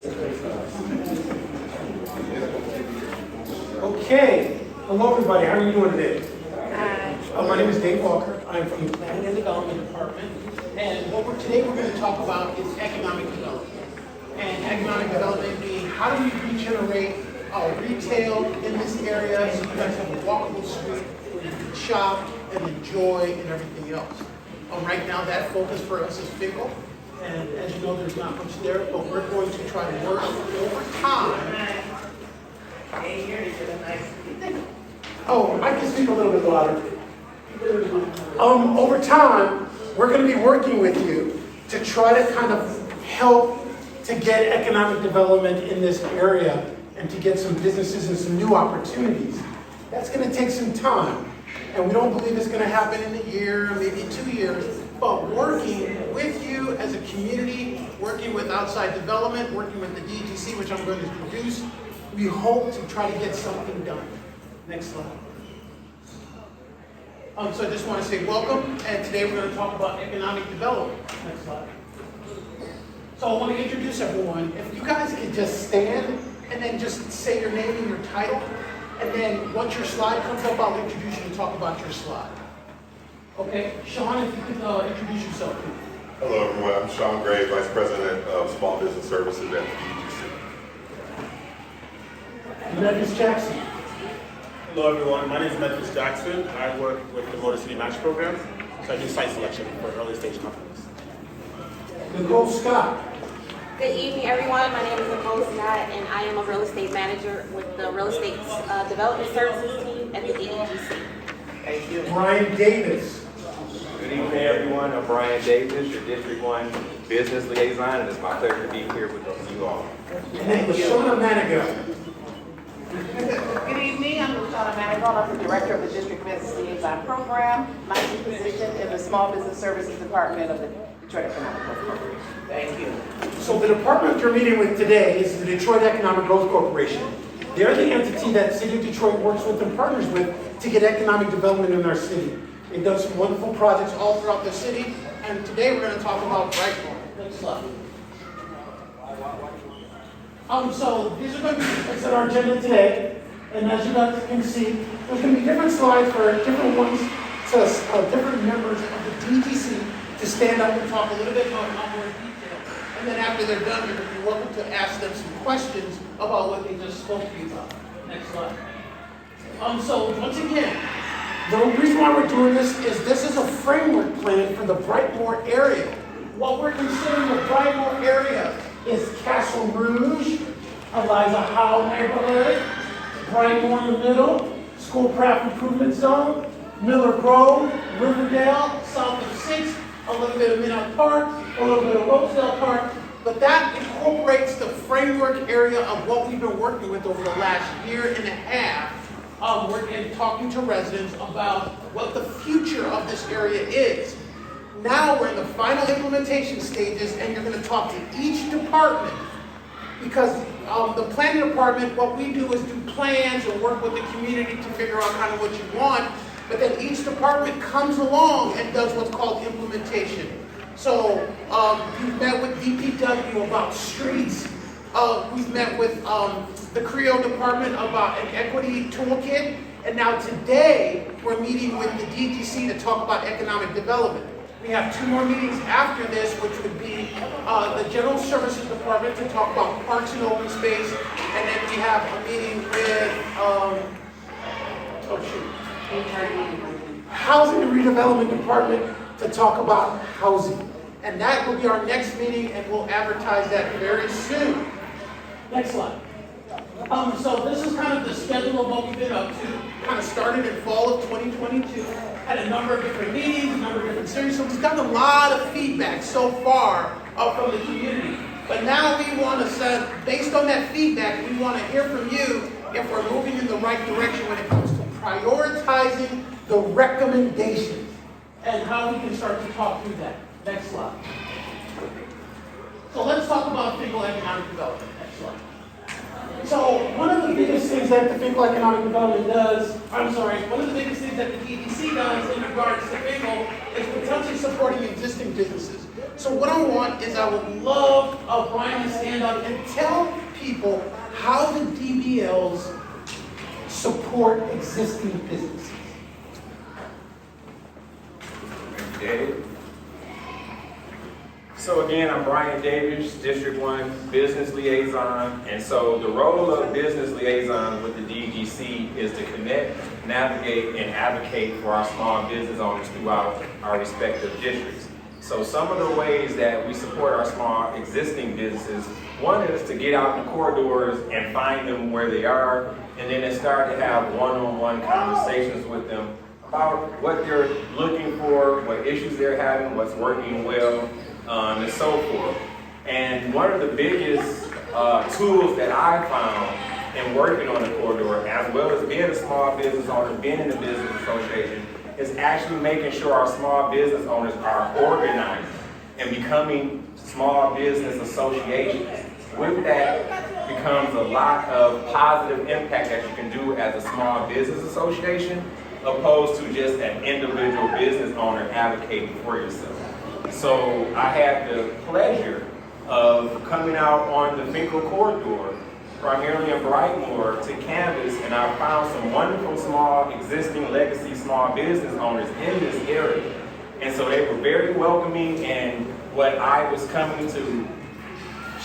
Okay, hello everybody, how are you doing today? Hi. My name is Dave Walker, I'm from the Planning and Development Department, and today we're going to talk about is economic development. And economic development being how do we regenerate retail in this area so you guys have a walkable street where you can shop and enjoy and everything else. Right now that focus for us is fickle, and as you know there's not much there, but we're going to try to work over time. Oh, I can speak a little bit louder. Over time, we're going to be working with you to try to kind of help to get economic development in this area and to get some businesses and some new opportunities. That's going to take some time. And we don't believe it's going to happen in a year, maybe 2 years, but working with you as a community, working with outside development, working with the DGC, which I'm going to introduce, we hope to try to get something done. Next slide. So I just want to say welcome, and today we're going to talk about economic development. Next slide. So I want to introduce everyone. If you guys could just stand and then just say your name and your title, and then once your slide comes up, I'll introduce you and talk about your slide. Okay, Sean, if you could introduce yourself, please. Hello everyone, I'm Sean Gray, Vice President of Small Business Services at the DGC. Memphis Jackson. Hello everyone, my name is Memphis Jackson. I work with the Motor City Match Program, so I do site selection for early stage companies. Nicole Scott. Good evening, everyone. My name is Nicole Scott, and I am a real estate manager with the Real Estate Development Services team at the DGC. Thank you. Brian Davis. Good evening, everyone. I'm Brian Davis, your District 1 Business Liaison, and it's my pleasure to be here with you all. And then LaShawna Manigault. Good evening, I'm LaShawna Manigault. I'm the Director of the District Business Liaison Program. My new position in the Small Business Services Department of the Detroit Economic Growth Corporation. Thank you. So the department you're meeting with today is the Detroit Economic Growth Corporation. They're the entity that City of Detroit works with and partners with to get economic development in our city. It does some wonderful projects all throughout the city, and today we're going to talk about Brightmoor. Next slide. So these are going to be what's on our agenda today, and as you guys can see, there's going to be different slides for different ones to different members of the DGC to stand up and talk a little bit more detail. And then after they're done, you're going to be welcome to ask them some questions about what they just spoke to you about. Next slide. So once again, the reason why we're doing this is a framework plan for the Brightmoor area. What we're considering the Brightmoor area is Castle Rouge, Eliza Howe neighborhood, Brightmoor in the middle, Schoolcraft Improvement Zone, Miller Grove, Riverdale, south of 6th, a little bit of Minot Park, a little bit of Rosedale Park, but that incorporates the framework area of what we've been working with over the last year and a half, working, talking to residents about what the future of this area is. Now we're in the final implementation stages, and you're going to talk to each department, because the planning department, what we do is do plans and work with the community to figure out kind of what you want, but then each department comes along and does what's called implementation. So we've met with DPW about streets. We've met with the Creole department about an equity toolkit. And now today, we're meeting with the DGC to talk about economic development. We have 2 more meetings after this, which would be the General Services Department to talk about parks and open space. And then we have a meeting with, Housing and Redevelopment Department to talk about housing. And that will be our next meeting, and we'll advertise that very soon. Next slide. So this is kind of the schedule of what we've been up to. Kind of started in fall of 2022. Had a number of different meetings, a number of different series. So we've gotten a lot of feedback so far from the community. But now we want to set, based on that feedback, we want to hear from you if we're moving in the right direction when it comes to prioritizing the recommendations and how we can start to talk through that. Next slide. So let's talk about FINGO economic development. Next slide. So one of the biggest things that the FINGO economic development does, one of the biggest things that the DDC does in regards to FINGO is potentially supporting existing businesses. So So what I want is I would love Brian to stand up and tell people how the DBLs support existing businesses. Dave. So again, I'm Brian Davis, District 1 Business Liaison. And so the role of business liaison with the DGC is to connect, navigate, and advocate for our small business owners throughout our respective districts. So some of the ways that we support our small existing businesses, one is to get out in the corridors and find them where they are, and then to start to have one-on-one conversations with them about what they're looking for, what issues they're having, what's working well, and so forth. And one of the biggest tools that I found in working on the corridor, as well as being a small business owner, being in the business association, is actually making sure our small business owners are organized and becoming small business associations. With that becomes a lot of positive impact that you can do as a small business association, opposed to just an individual business owner advocating for yourself. So I had the pleasure of coming out on the Finkel corridor, primarily in Brightmoor, to canvas, and I found some wonderful small, existing legacy small business owners in this area. And so they were very welcoming, and what I was coming to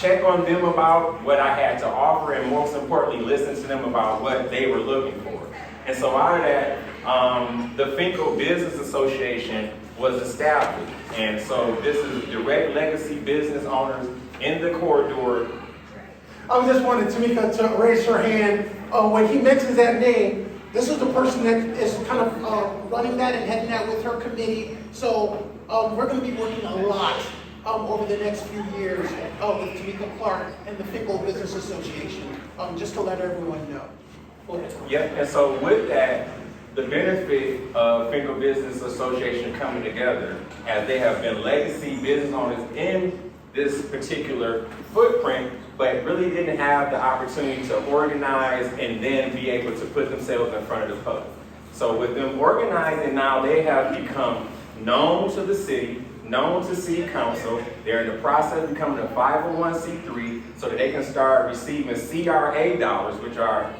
check on them about, what I had to offer, and most importantly, listen to them about what they were looking for. And so out of that, the Finkel Business Association was established. And so this is direct legacy business owners in the corridor. I just wanted Tamika to raise her hand. When he mentions that name, this is the person that is kind of running that and heading that with her committee. So we're going to be working a lot over the next few years with Tamika Clark and the Finkel Business Association, just to let everyone know. Yeah, and so with that, the benefit of Finkel Business Association coming together, as they have been legacy business owners in this particular footprint, but really didn't have the opportunity to organize and then be able to put themselves in front of the public. So with them organizing now, they have become known to the city, known to city council. They're in the process of becoming a 501c3 so that they can start receiving CRA dollars, which are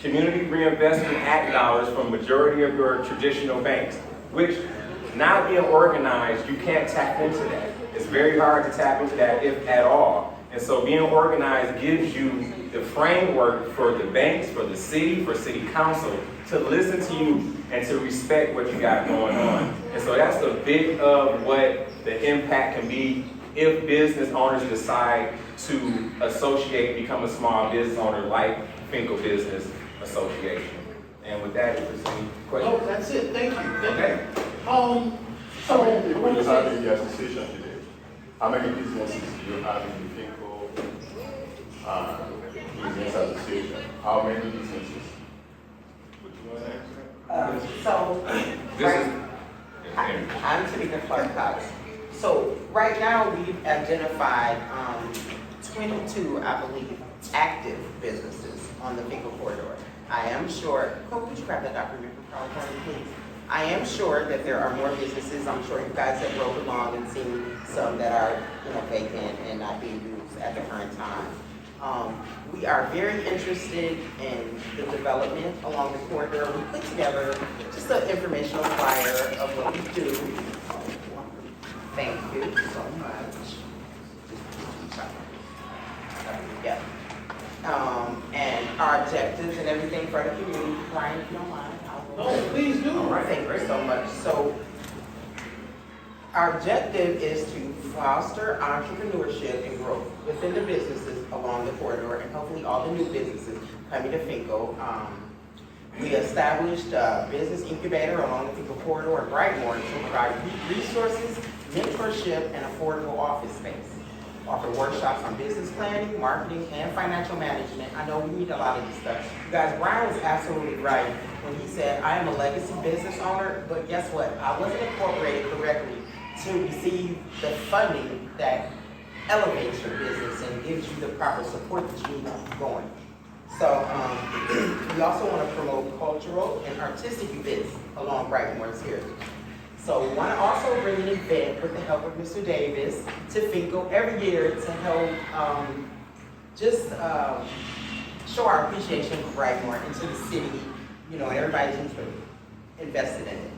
Community Reinvestment Act dollars from majority of your traditional banks, which not being organized, you can't tap into that. It's very hard to tap into that, if at all. And so being organized gives you the framework for the banks, for the city, for city council to listen to you and to respect what you got going on. And so that's a bit of what the impact can be if business owners decide to associate, become a small business owner like Finkel Business Association. And with that, if there's any questions. Oh, that's it. Thank you. Okay. How many people do you have in the association today? How many businesses do you have in the Finkel Business Association? How many businesses? Would you want to answer? I'm Tamika Clark Cox. So right now we've identified 22, I believe, active businesses on the Finkel corridor. I am sure, Cole, would you grab that document from California, please? I am sure that there are more businesses. I'm sure you guys have rode along and seen some that are, vacant and not being used at the current time. We are very interested in the development along the corridor. We put together just an informational flyer of what we do. Thank you so much. Yeah. And our objectives and everything for the community. Brian, if you don't mind. Oh, please do. All right, thank you so much. So our objective is to foster entrepreneurship and growth within the businesses along the corridor and hopefully all the new businesses coming to Finkel. We established a business incubator along the Finkel corridor in Brightmoor to provide resources, mentorship, and affordable office space. Offer workshops on business planning, marketing, and financial management. I know we need a lot of this stuff. You guys, Brian was absolutely right when he said, I am a legacy business owner, but guess what? I wasn't incorporated correctly to receive the funding that elevates your business and gives you the proper support that you need to keep going. So we also want to promote cultural and artistic events along Brightmoor's heritage. So we want to also bring an event with the help of Mr. Davis to Finkel every year to help show our appreciation for Brightmoor and to the city, and everybody's invested in it.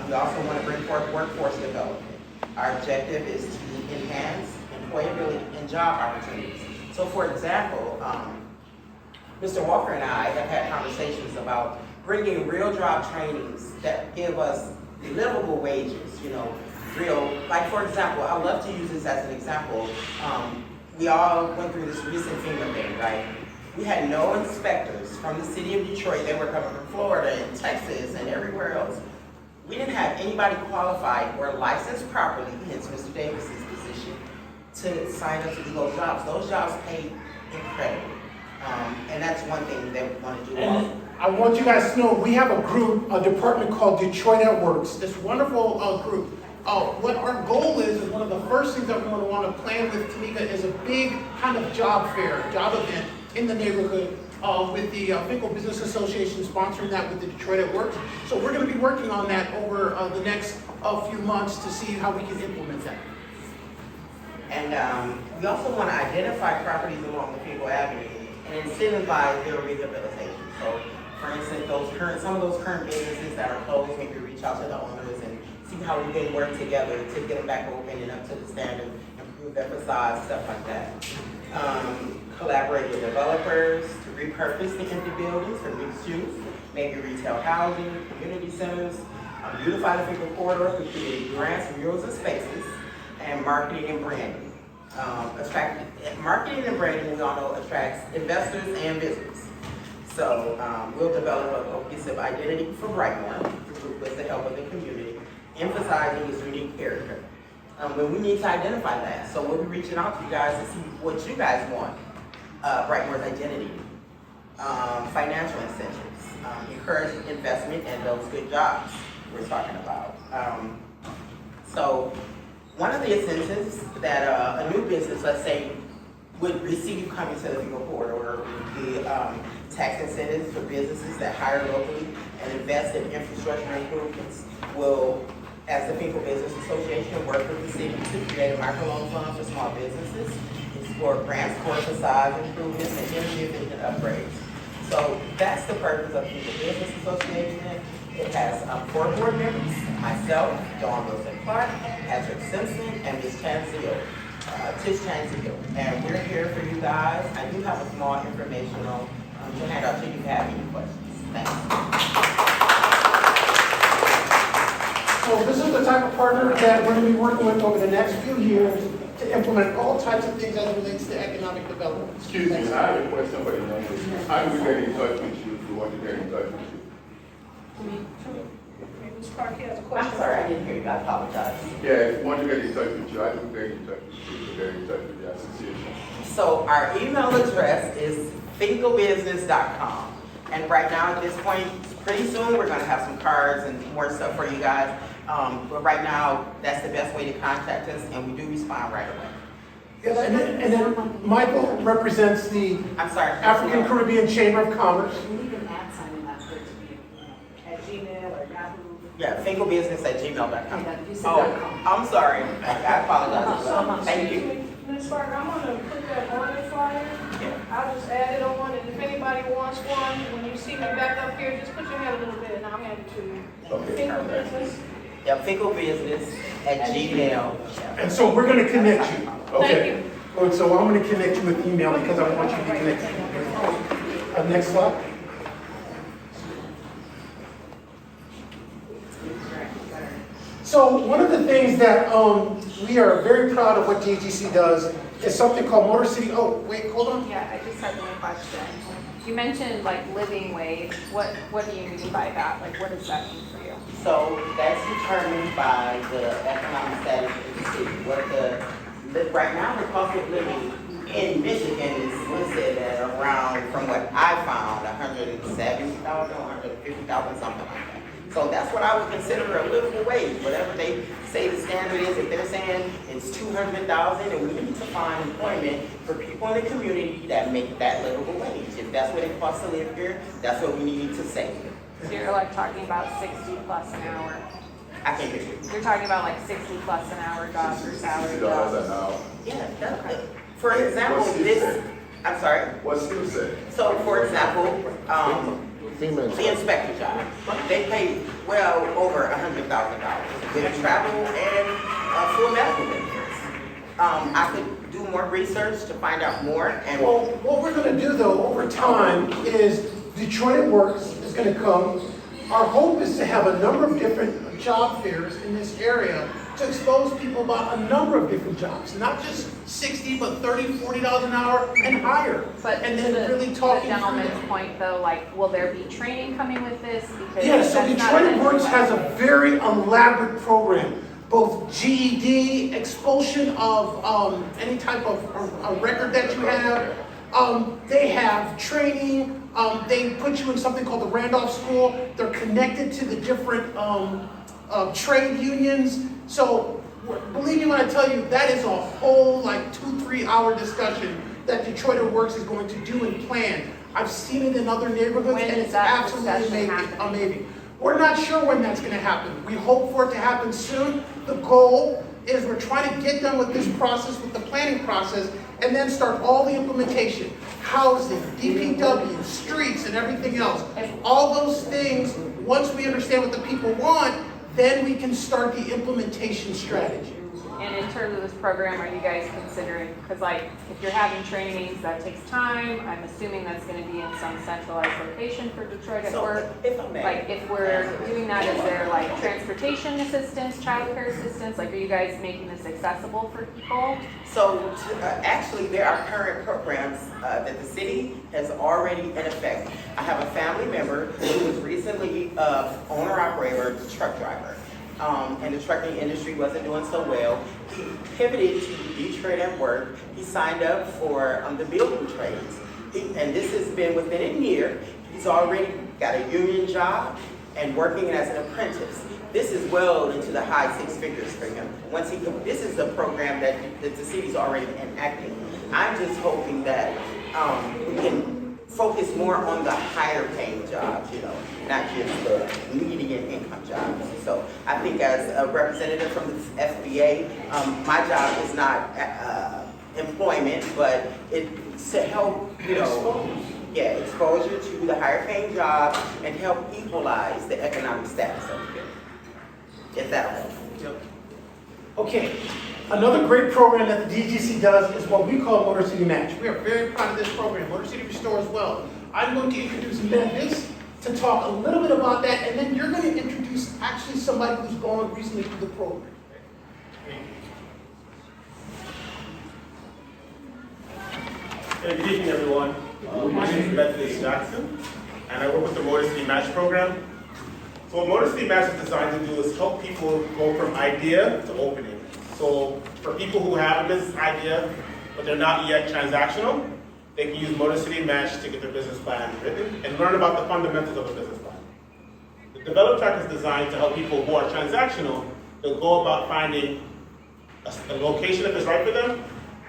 We also want to bring forth workforce development. Our objective is to enhance employability and job opportunities. So for example, Mr. Walker and I have had conversations about bringing real job trainings that give us livable wages, like for example, I love to use this as an example. We all went through this recent FEMA thing, right? We had no inspectors from the city of Detroit. They were coming from Florida and Texas and everywhere else. We didn't have anybody qualified or licensed properly, hence Mr. Davis's position, to sign up to do those jobs. Those jobs paid incredibly. And that's one thing that we want to do. And I want you guys to know, we have a department called Detroit at Works, this wonderful group. What our goal is one of the first things that we're going to want to plan with Tamika is a big kind of job fair, job event in the neighborhood with the Finkel Business Association sponsoring that with the Detroit at Works. So we're going to be working on that over the next few months to see how we can implement that. And we also want to identify properties along the Finkel Avenue and incentivize their rehabilitation. So, for instance, some of those current businesses that are closed, maybe reach out to the owners and see how we can work together to get them back open and up to the standard, improve their facades, stuff like that. Collaborate with developers to repurpose the empty buildings for mixed use, maybe retail housing, community centers, beautify the Finkel corridor through creating grants, murals, and spaces, and marketing and branding. Marketing and branding, we all know, attracts investors and business. So we'll develop a cohesive identity for Brightmoor with the help of the community, emphasizing its unique character. But we need to identify that. So we'll be reaching out to you guys to see what you guys want. Brightmoor's identity, financial incentives, encourage investment and those good jobs we're talking about. So one of the incentives that a new business, let's say, would receive coming to the Finkel corridor would be tax incentives for businesses that hire locally and invest in infrastructure improvements. Will, as the Finkel Business Association, work with the city to create a microloan fund for small businesses, explore grants for facade improvements and energy efficient upgrades. So that's the purpose of the Finkel Business Association. It has 4 board members, myself, Dawn Wilson-Clark, Patrick Simpson, and Ms. Tish Chanzio. And we're here for you guys. I do have a small informational to hand out to you if you have any questions. Thanks. So this is the type of partner that we're going to be working with over the next few years to implement all types of things as it relates to economic development. Excuse me, I have a question for the young lady. How do we get in touch with you if we want to get in touch with you? Ms. Clark has a I'm question. sorry, I didn't hear you. I apologize. Yeah, if we want to get in touch with you, how do we get in touch with you to get in touch with the association? So our email address is finkelbusiness.com. And right now at this point, pretty soon we're gonna have some cards and more stuff for you guys. But right now, that's the best way to contact us, and we do respond right away. Yes, and then Michael represents the I'm sorry. African Caribbean Chamber of Commerce. We need an ad sign in that for it to be at Gmail or Yahoo. Yeah, finkelbusiness@gmail.com. Yeah, you said Oh, .com. I'm sorry. I apologize. Thank you. Ms. Clark, I'm gonna put that on the flyer. Yeah. I'll just add it on, and if anybody wants one, when you see me back up here, just put your hand a little bit and I'll hand it to you. Okay. Finkel Business. Yeah, finkelbusiness@gmail. Yeah. And so we're going to connect you. Thank you. Good, so I'm going to connect you with email because I want you to be connected. Next slide. So one of the things that we are very proud of what DGC does is something called Motor City. Oh, wait, hold on. Yeah, I just had one question. You mentioned like living wage. What do you mean by that? Like, what does that mean for you? So that's determined by the economic status of the city. Right now, the cost of living in Michigan is listed at around, from what I found, $170,000, $150,000, something like that. So that's what I would consider a livable wage. Whatever they say the standard is, if they're saying it's $200,000, and we need to find employment for people in the community that make that livable wage. If that's what it costs to live here, that's what we need to say. So you're like talking about 60 plus an hour. I can't hear you. You're talking about like 60 plus an hour jobs or salary $60 jobs? an hour. Yeah, that's, for example, this, I'm sorry. What skill set? So, for example, the inspector job, they pay well over $100,000 with travel and full medical benefits. I could do more research to find out more and. Well, what we're gonna do though, over time, is Detroit at Works is gonna come. Our hope is to have a number of different job fairs in this area to expose people about a number of different jobs, not just 60, but 30, $40 an hour and higher. But And to then the really talking through gentleman's them. point though, like, will there be training coming with this? Because Yes, so that's not Detroit an at Works entry has a level. very elaborate program, both GED, expulsion of any type of a record that you have. They have training. They put you in something called the Randolph School. They're connected to the different trade unions. So believe me when I tell you, that is a whole like 2-3 hour discussion that Detroit at Works is going to do and plan. I've seen it in other neighborhoods When and is it's that absolutely discussion amazing. happening? We're not sure when that's going to happen. We hope for it to happen soon. The goal is we're trying to get done with this process, with the planning process, and then start all the implementation. Housing, DPW, streets, and everything else. All those things, once we understand what the people want, then we can start the implementation strategy. And in terms of this program, are you guys considering, because like, if you're having trainings, that takes time, I'm assuming that's gonna be in some centralized location for Detroit at So, Work. if I may. Like, if we're doing that, is there like transportation assistance, childcare assistance? Like, are you guys making this accessible for people? So, actually, there are current programs that the city has already in effect. I have a family member who was recently owner-operator, truck driver. And the trucking industry wasn't doing so well. He pivoted to Detroit at Work. He signed up for the building trades. And this has been within a year. He's already got a union job and working as an apprentice. This is well into the high 6 figures for him. This is a program that the city's already enacting. I'm just hoping that we can focus more on the higher paying jobs, not just the median income jobs. So I think as a representative from the FBA, my job is not employment, but it's to help, exposure to the higher paying jobs and help equalize the economic status of the building. If that helps. Okay, another great program that the DGC does is what we call Motor City Match. We are very proud of this program, Motor City Restore as well. I'm going to introduce Memphis to talk a little bit about that, and then you're going to introduce actually somebody who's gone recently through the program. Hey, good evening, everyone. My name is Memphis Jackson, and I work with the Motor City Match program. So what Motor City Match is designed to do is help people go from idea to opening. So for people who have a business idea, but they're not yet transactional, they can use Motor City Match to get their business plan written and learn about the fundamentals of a business plan. The Develop Track is designed to help people who are transactional to go about finding a location if it's right for them.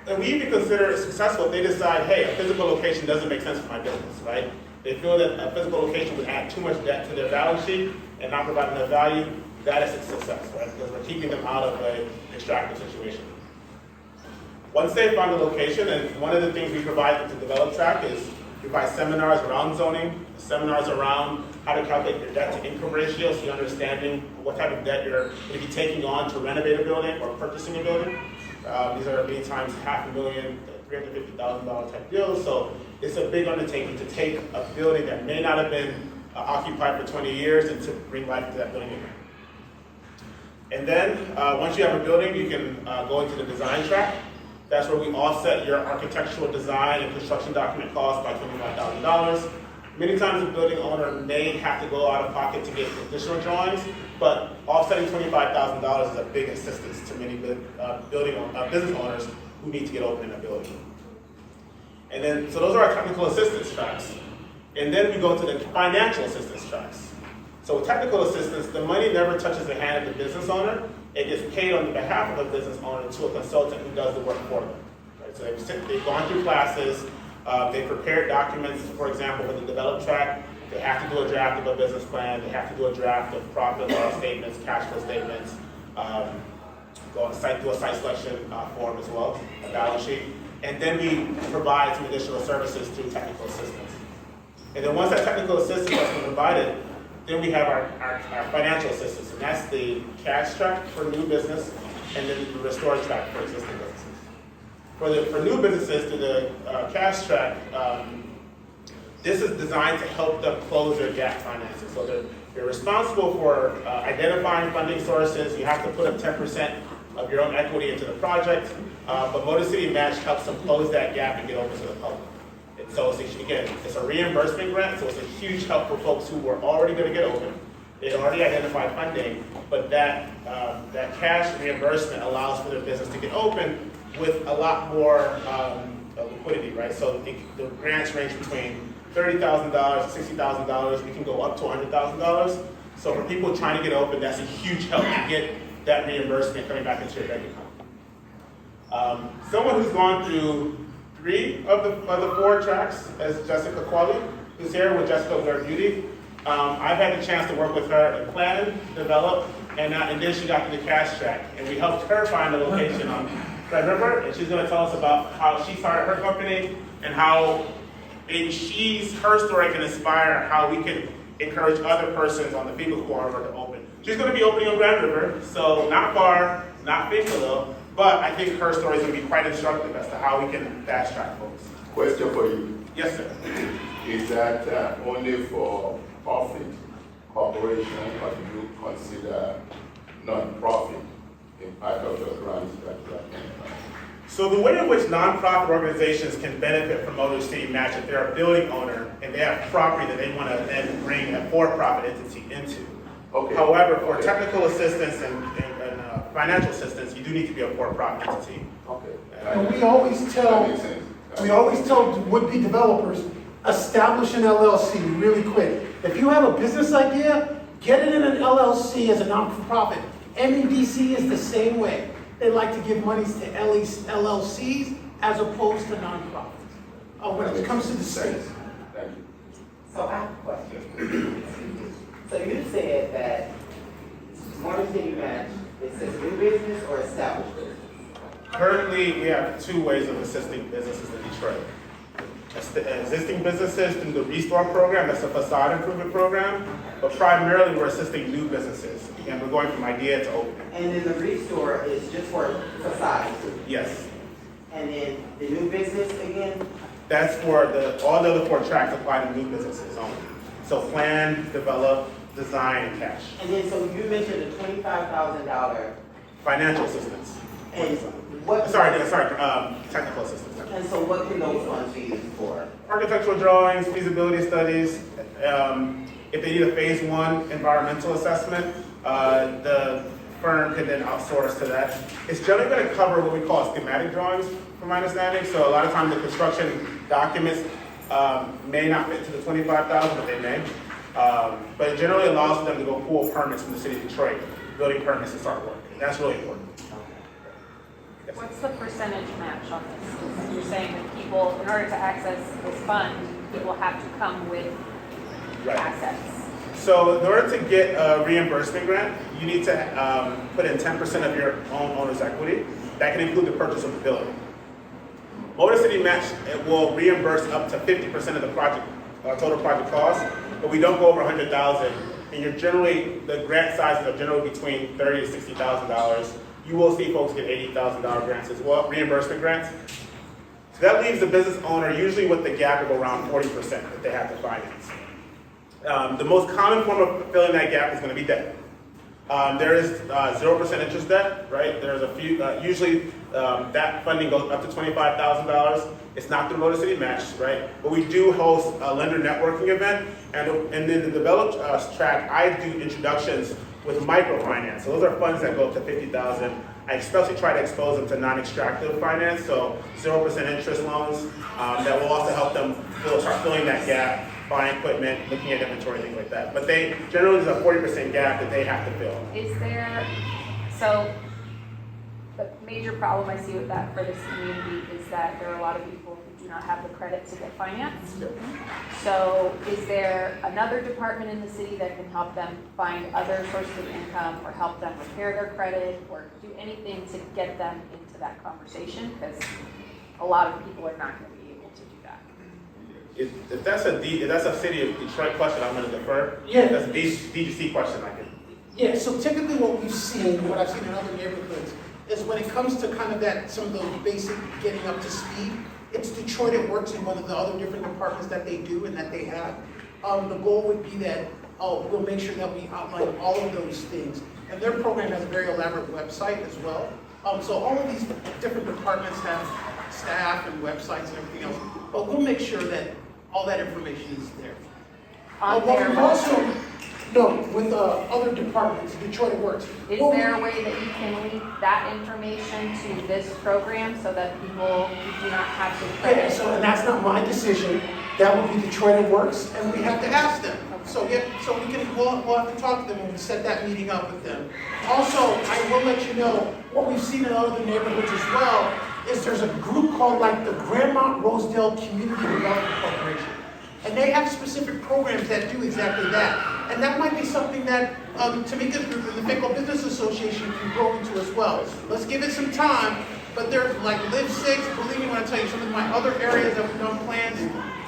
And we even consider it successful if they decide, hey, a physical location doesn't make sense for my business, right? They feel that a physical location would add too much debt to their balance sheet and not provide enough value. That is a success, right? Because we're keeping them out of an extractive situation. Once they find a location, and one of the things we provide with the Develop Track is we provide seminars around zoning, seminars around how to calculate your debt to income ratio, so you're understanding what type of debt you're going to be taking on to renovate a building or purchasing a building. These are many times $500,000 to $350,000 type deals, so it's a big undertaking to take a building that may not have been occupied for 20 years and to bring life into that building again. And then once you have a building, you can go into the design track. That's where we offset your architectural design and construction document costs by $25,000. Many times the building owner may have to go out of pocket to get additional drawings, but offsetting $25,000 is a big assistance to many business owners who need to get open in a building. And then, so those are our technical assistance tracks. And then we go to the financial assistance tracks. So with technical assistance, the money never touches the hand of the business owner. It gets paid on behalf of the business owner to a consultant who does the work for them. Right? So they've gone through classes, they prepared documents, for example, for the Develop Track, They have to do a draft of a business plan. They have to do a draft of profit and loss statements, cash flow statements, do a site selection form as well, a balance sheet. And then we provide some additional services through technical assistance. And then once that technical assistance has been provided, then we have our financial assistance, and that's the cash track for new business, and then the restore track for existing businesses. For new businesses, through the cash track, this is designed to help them close their gap financing. So you're responsible for identifying funding sources. You have to put up 10% of your own equity into the project, but Motor City Match helps them close that gap and get open to the public. So it's a reimbursement grant, so it's a huge help for folks who were already going to get open. They already identified funding, but that cash reimbursement allows for their business to get open with a lot more liquidity, right? So the grants range between $30,000 to $60,000. We can go up to $100,000. So for people trying to get open, that's a huge help to get that reimbursement coming back into your bank account. Someone who's gone through 3 of the 4 tracks is Jessica Qualley, who's here with Jessica Blair Beauty. I've had the chance to work with her and plan, develop, and then she got to the cash track. And we helped her find a location on Red River, and she's going to tell us about how she started her company and how her story can inspire how we can encourage other persons on the FEMA corridor to open. She's going to be opening on Red River, so not far, not FEMA, but I think her story is going to be quite instructive as to how we can fast track folks. Question for you. Yes, sir. Is that only for profit corporation, or do you consider non-profit in part of the grants that you are getting? So the way in which nonprofit organizations can benefit from Motor City Match, if they're a building owner and they have property that they want to then bring a for-profit entity into. Okay. However, for technical assistance and financial assistance, you do need to be a for-profit entity. Okay. And we always tell would-be developers, establish an LLC really quick. If you have a business idea, get it in an LLC as a non-for-profit. MEDC is the same way. They like to give monies to LLCs as opposed to nonprofits. When it comes to the state. Thank you. So I have a question. So you said that Motor City Match, it says new business or established business? Currently, we have 2 ways of assisting businesses in Detroit. Existing businesses through the Restore program, that's a facade improvement program, but primarily we're assisting new businesses. And we're going from idea to open. And then the Restore is just for facade? Yes. And then the new business again? That's for all the other 4 tracks apply to new businesses only. So plan, develop, design, and cash. And then, so you mentioned a $25,000. Financial assistance. And what? Technical assistance. And so what can those funds be used for? Architectural drawings, feasibility studies. If they need a phase 1 environmental assessment, the firm can then outsource to that. It's generally going to cover what we call schematic drawings, from my understanding. So a lot of times the construction documents may not fit to the $25,000, but they may. But it generally allows for them to go pull permits from the city of Detroit, building permits, and start work. And that's really important. Yes. What's the percentage match on this? You're saying that people, in order to access this fund, people have to come with assets. So in order to get a reimbursement grant, you need to put in 10% of your own owner's equity. That can include the purchase of the building. Motor City Match will reimburse up to 50% of the project total project cost, but we don't go over $100,000. And the grant sizes are generally between $30,000 to $60,000. You will see folks get $80,000 grants as well, reimbursement grants. So that leaves the business owner usually with the gap of around 40% that they have to finance. The most common form of filling that gap is going to be debt. There is 0% interest debt, right? There's a few, usually that funding goes up to $25,000. It's not through Motor City Match, right? But we do host a lender networking event, and then the developed track, I do introductions with microfinance. So those are funds that go up to $50,000. I especially try to expose them to non-extractive finance, so 0% interest loans that will also help them start filling that gap, buying equipment, looking at inventory, things like that. But they generally there's a 40% gap that they have to fill. Is there, so, but major problem I see with that for this community is that there are a lot of people who do not have the credit to get financed. So is there another department in the city that can help them find other sources of income or help them repair their credit or do anything to get them into that conversation? Because a lot of people are not going to be able to do that. If that's a city of Detroit question, I'm gonna defer. Yeah. If that's a DGC question, I can. Yeah, so typically what we've seen, what I've seen in other neighborhoods, is when it comes to kind of that, some of those basic getting up to speed, it's Detroit It Works in one of the other different departments that they do and that they have. The goal would be that, we'll make sure that we outline all of those things. And their program has a very elaborate website as well. So all of these different departments have staff and websites and everything else. But we'll make sure that all that information is there. On What their we've also, no, with other departments, Detroit It Works. Is What we- there a way that you can link that information to this program so that people who do not have the Yeah, credit? so, and that's not my decision, that would be Detroit It Works, and we have to ask them. So, yeah, so we'll have to talk to them and set that meeting up with them. Also, I will let you know, what we've seen in other neighborhoods as well, is there's a group called like the Grandmont Rosedale Community Development Corporation. And they have specific programs that do exactly that. And that might be something that Tamika's group and the Finkel Business Association can grow into as well. Let's give it some time, but there's like Live Six, believe me when I tell you, some of my other areas that we've done plans,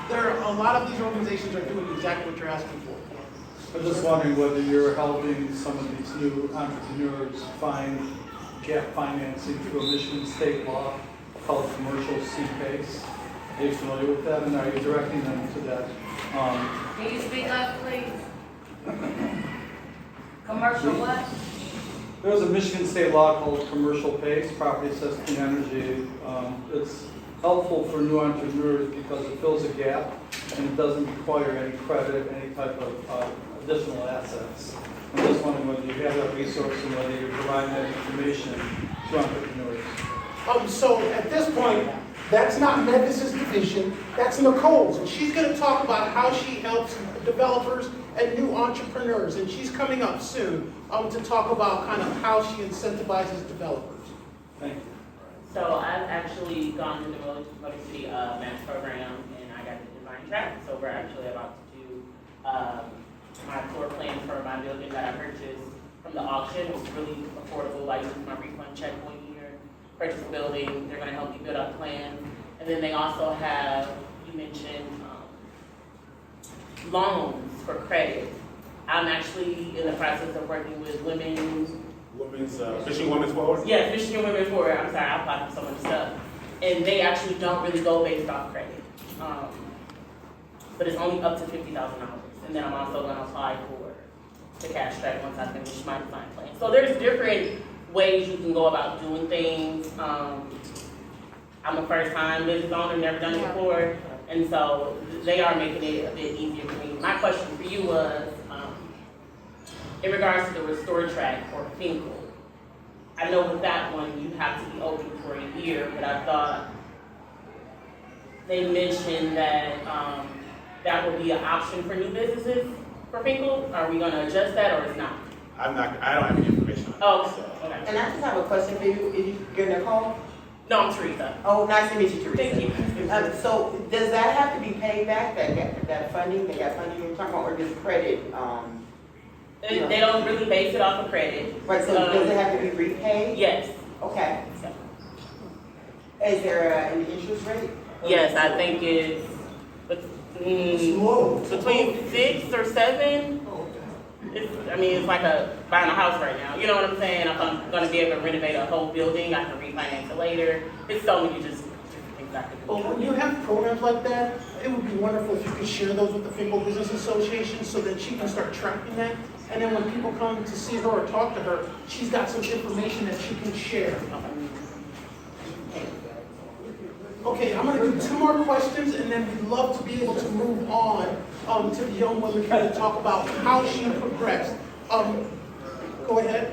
there are a lot of these organizations are doing exactly what you're asking for. I'm just wondering whether you're helping some of these new entrepreneurs find gap financing through a Michigan state law called commercial C-PACE. Are you familiar with that, and are you directing them to that? Can you speak up, please? Commercial what? There's a Michigan state law called commercial PACE, property assessed clean energy. It's helpful for new entrepreneurs because it fills a gap and it doesn't require any credit, any type of additional assets. I'm just wondering whether you have that resource and whether you're providing that information to entrepreneurs. So at this point, that's not Memphis' division, that's Nicole's, and she's gonna talk about how she helps developers and new entrepreneurs, and she's coming up soon to talk about kind of how she incentivizes developers. Thank you. So I've actually gone through the Motor City Mass program, and I got the design track. So we're actually about to do my floor plan for my building that I purchased from the auction. It was really affordable. I used my refund check 1 year, purchase a building. They're going to help you build out plans. And then they also have, you mentioned, loans for credit. I'm actually in the process of working with Fishing Women's Forward? Yeah, Fishing Women's Forward. I'm sorry, I applied for so much stuff. And they actually don't really go based off credit. But it's only up to $50,000. And then I'm also going to apply for the cash track once I finish my design plan. So there's different ways you can go about doing things. I'm a first-time business owner, never done it before. And so they are making it a bit easier for me. My question for you was, in regards to the restore track for Finkel, I know with that one you have to be open for a year, but I thought they mentioned that that would be an option for new businesses for Finkel. Are we going to adjust that or is not? I don't have any information on Oh, that. okay. And I just have a question for you. You're Nicole? No, I'm Teresa. Oh, nice to meet you, Teresa. Thank you. So does that have to be paid back, that funding, they got funding you're talking about, or just credit? They don't really base it off of credit. Right, so does it have to be repaid? Yes. Okay. Is there an interest rate? Yes, I think it's between 6 or 7. It's like buying a house right now. You know what I'm saying? If I'm going to be able to renovate a whole building, I can refinance it later. It's so many just things I can do. Well, when you have programs like that, it would be wonderful if you could share those with the Finkel Business Association so that she can start tracking that. And then when people come to see her or talk to her, she's got some information that she can share. Okay, I'm gonna do 2 more questions and then we'd love to be able to move on to the young woman here to talk about how she progressed. Go ahead.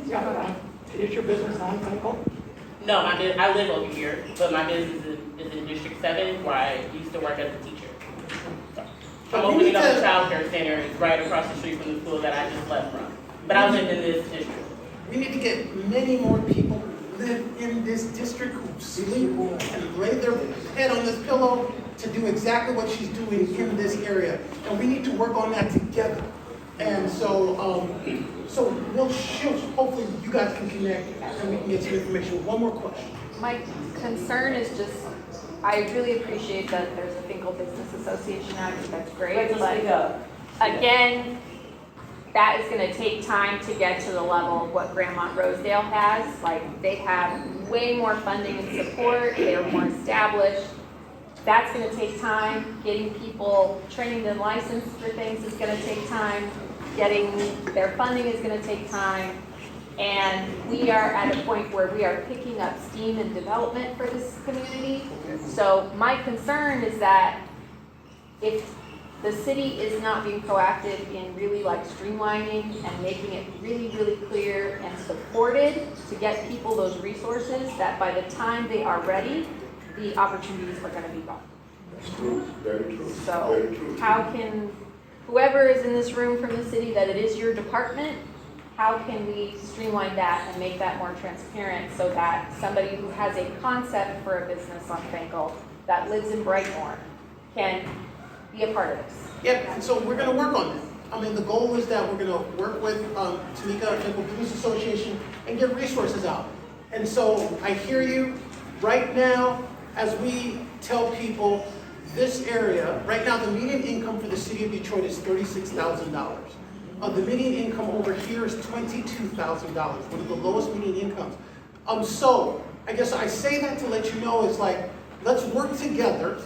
Yeah, is your business on Finkel? No, I live over here, but my business is in District 7 where I used to work as a teacher. I'm opening up a child care center right across the street from the school that I just left from. But I live in this district. We need to get many more people live in this district who sleep and lay their head on this pillow to do exactly what she's doing in this area. And we need to work on that together. And so, hopefully you guys can connect and we can get some information. One more question. My concern is just, I really appreciate that there's a Finkel Business Association Act, that's great, but again, that is gonna take time to get to the level of what Grandmont Rosedale has. Like, they have way more funding and support, they're more established. That's gonna take time. Getting people trained and licensed for things is gonna take time. Getting their funding is gonna take time. And we are at a point where we are picking up steam and development for this community. So my concern is that if the city is not being proactive in really like streamlining and making it really, really clear and supported to get people those resources, that by the time they are ready, the opportunities are gonna be gone. That's true, very true. So Very true. how can, whoever is in this room from the city, that it is your department, how can we streamline that and make that more transparent so that somebody who has a concept for a business on Finkel that lives in Brightmoor can be a part of this? Yep, and so we're gonna work on that. I mean, the goal is that we're gonna work with Tamika and the Business Association and get resources out. And so I hear you. Right now, as we tell people, this area, right now, the median income for the city of Detroit is $36,000. The median income over here is $22,000, one of the lowest median incomes. So I guess I say that to let you know, it's like, let's work together.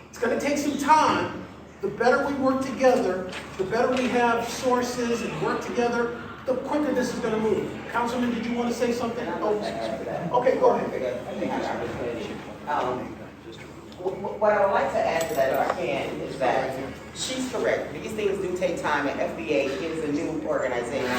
It's gonna take some time. The better we work together, the better we have sources and work together, the quicker this is gonna move. Councilman, did you wanna say something? Okay, go ahead. What I would like to add to that, if I can, is that she's correct. These things do take time, and FBA is a new organization.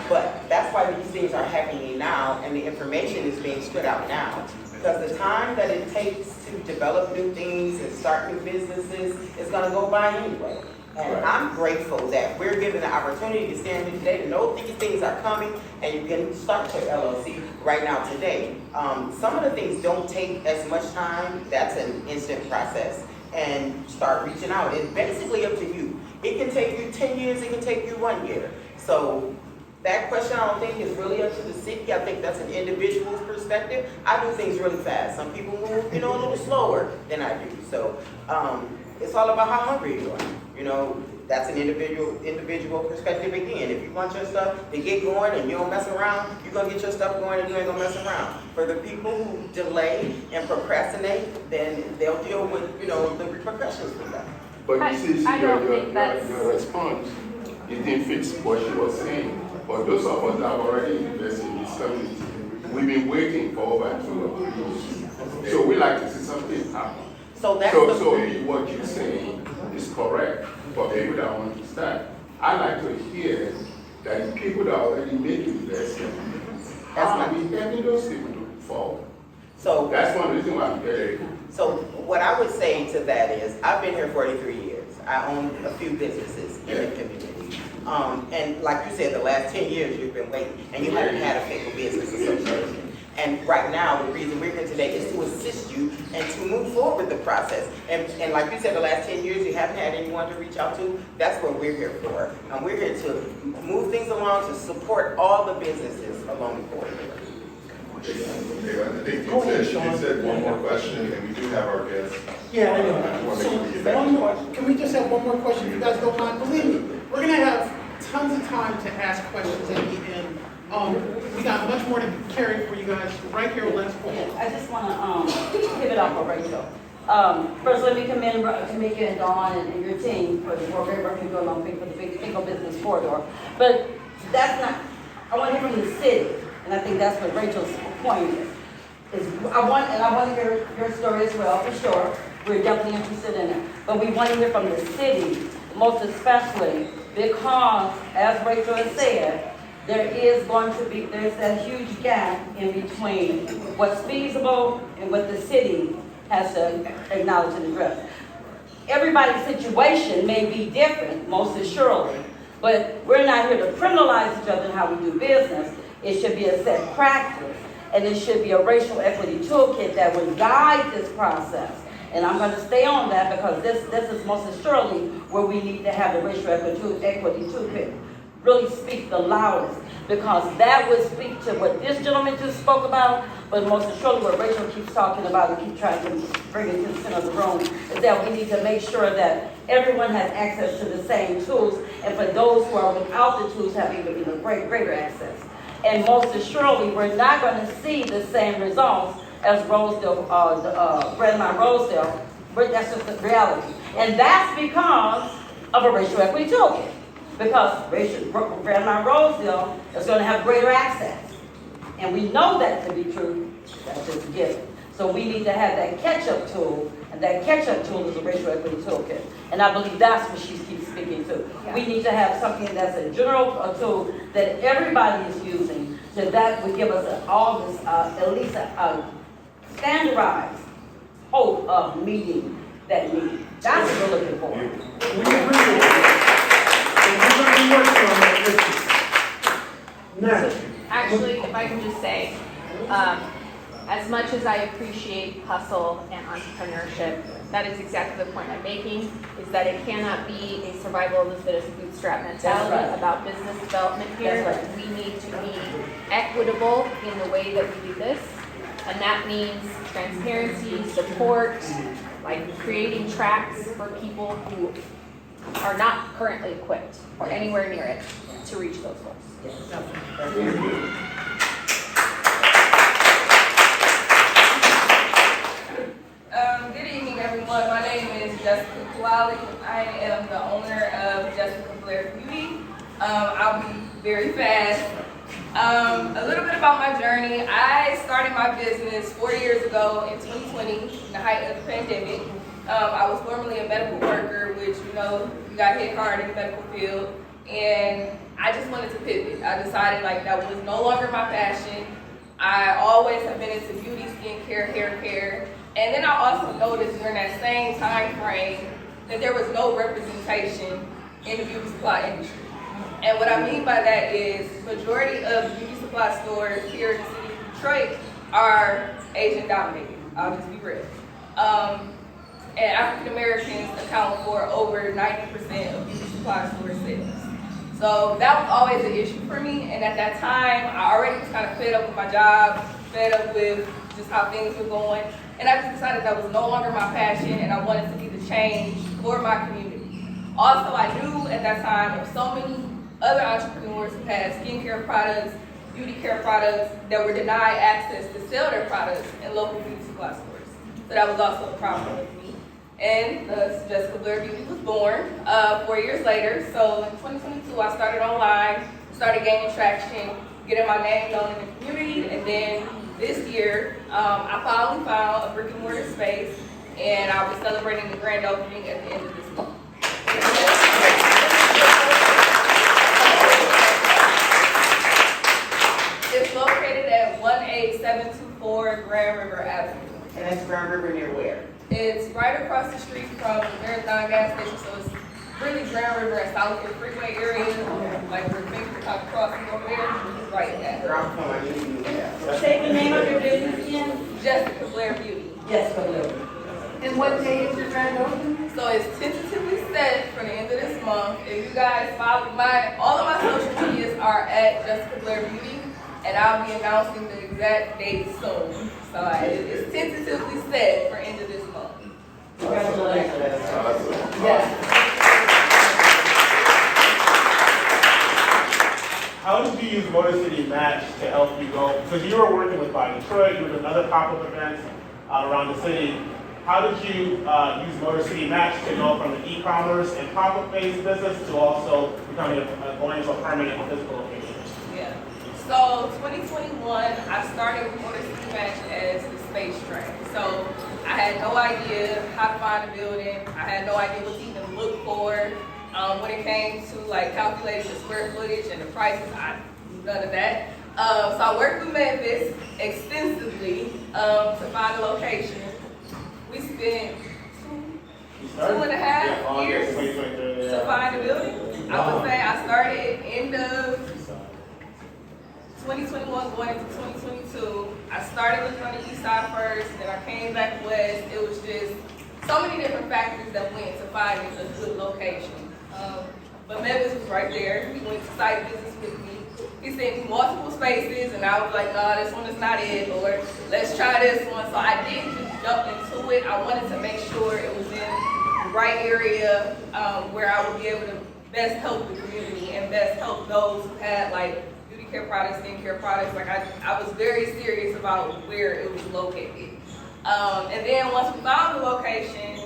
But that's why these things are happening now, and the information is being spread out now. Because the time that it takes to develop new things and start new businesses is gonna go by anyway. And I'm grateful that we're given the opportunity to stand here today to know these things are coming, and you can start your LLC right now today. Some of the things don't take as much time. That's an instant process. And start reaching out. It's basically up to you. It can take you 10 years, it can take you 1 year. So that question I don't think is really up to the city. I think that's an individual's perspective. I do things really fast. Some people move, a little slower than I do. So it's all about how hungry you are. That's an individual perspective again. If you want your stuff to get going and you don't mess around, you're gonna get your stuff going and you ain't gonna mess around. For the people who delay and procrastinate, then they'll deal with, the repercussions from that. But you see, I don't think that's- your response, it didn't fix what she was saying. But those of us that have already invested in this community, we've been waiting for over 2 or 3 years. So we like to see something happen. So that's So what you're saying is correct for people that want to start. I like to hear that the people that already made investments, how are we helping those people to forward? So That's one reason why I'm here. So what I would say to that is, I've been here 43 years. I own a few businesses in the community. And like you said, the last 10 years you've been waiting, and you haven't had a Finkel Business Association. And right now, the reason we're here today is to assist you and to move forward with the process. And like you said, the last 10 years you haven't had anyone to reach out to. That's what we're here for. And we're here to move things along, to support all the businesses along the corridor. I think you said one more question, and we do have our guests. Yeah, I know. So one more, can we just have one more question if you guys don't mind? Believe me, we're gonna have tons of time to ask questions at the end. We got much more to carry for you guys right here on Last Point. I just want to pivot off of Rachel. First, let me commend Tamika and Dawn and your team for the great work you're doing on for the Finkel Business Corridor. But that's not, I want to hear from the city, and I think that's what Rachel's point is I want to hear your story as well, for sure. We're definitely interested in it. But we want to hear from the city, most especially because, as Rachel has said, there's that huge gap in between what's feasible and what the city has to acknowledge and address. Everybody's situation may be different, most assuredly, but we're not here to criminalize each other in how we do business. It should be a set practice. and it should be a racial equity toolkit that would guide this process. And I'm going to stay on that because this is most assuredly where we need to have the racial equity toolkit really speak the loudest, because that would speak to what this gentleman just spoke about, but most assuredly what Rachel keeps talking about and keep trying to bring it to the center of the room, is that we need to make sure that everyone has access to the same tools, and for those who are without the tools have even greater access. And most assuredly, we're not going to see the same results as Brightmoor Rosedale, but that's just the reality. And that's because of a racial equity toolkit. Because Brightmoor Rosedale is going to have greater access. And we know that to be true, that's just a given. So we need to have that catch-up tool, and that catch-up tool is a racial equity toolkit. And I believe that's what she keeps speaking to. Yeah. We need to have something that's a general tool that everybody is using, so that would give us at least a standardized hope of meeting that need. That's what we're looking for. We agree with that. We're going to be working on that issue. Next. So, actually, if I can just say, as much as I appreciate hustle and entrepreneurship, that is exactly the point I'm making, is that it cannot be a survival of the fittest bootstrap mentality about business development here. Right. We need to be equitable in the way that we do this, and that means transparency, support, like creating tracks for people who are not currently equipped or anywhere near it to reach those goals. Good evening, everyone. My name is Jessica Kuali. I am the owner of Jessica Blair Beauty. I'll be very fast. A little bit about my journey. I started my business 4 years ago in 2020, in the height of the pandemic. I was formerly a medical worker, which, you know, you got hit hard in the medical field. And I just wanted to pivot. I decided like that was no longer my passion. I always have been into beauty, skincare, hair care. And then I also noticed during that same time frame that there was no representation in the beauty supply industry. And what I mean by that is majority of beauty supply stores here in the city of Detroit are Asian dominated. I'll just be real. And African Americans account for over 90% of beauty supply store sales. So that was always an issue for me. And at that time, I already was kind of fed up with my job, fed up with just how things were going. And I just decided that was no longer my passion, and I wanted to be the change for my community. Also, I knew at that time of so many other entrepreneurs who had skincare products, beauty care products that were denied access to sell their products in local beauty supply stores. So that was also a problem with me. And thus Jessica Blair Beauty was born 4 years later. So in 2022, I started online, started gaining traction, getting my name known in the community, and then this year, I finally found a brick and mortar space, and I'll be celebrating the grand opening at the end of this month. It's located at 18724 Grand River Avenue. And that's Grand River near where? It's right across the street from the Marathon gas station, so it's really Grand River and Southfield Freeway area, like where the Finger Top crossing over there, right at that. Say the name of your business again. Jessica Blair Beauty. Jessica Blair. And what day is your grand opening? So it's tentatively set for the end of this month. If you guys follow all of my social medias are at Jessica Blair Beauty, and I'll be announcing the exact date soon. So it's tentatively set for end of this month. Congratulations. Yes. How did you use Motor City Match to help you go? Because you were working with Buy Detroit, you were doing other pop-up events around the city. How did you use Motor City Match to go from an e-commerce and pop-up based business to also becoming going to a permanent physical location? Yeah. So 2021, I started with Motor City Match as the space train. So I had no idea how to find a building. I had no idea what to even look for. When it came to like calculating the square footage and the prices, none of that. So I worked with Memphis extensively to find a location. We spent two and a half years to find a building. I would say I started end of 2021 going into 2022. I started looking on the east side first, then I came back west. It was just so many different factors that went into finding a good location. But Memphis was right there. He went to site visits with me. He sent me multiple spaces, and I was like, nah, this one is not it, or let's try this one. So I didn't just jump into it. I wanted to make sure it was in the right area where I would be able to best help the community and best help those who had like beauty care products, skincare products. Like I was very serious about where it was located. And then once we found the location,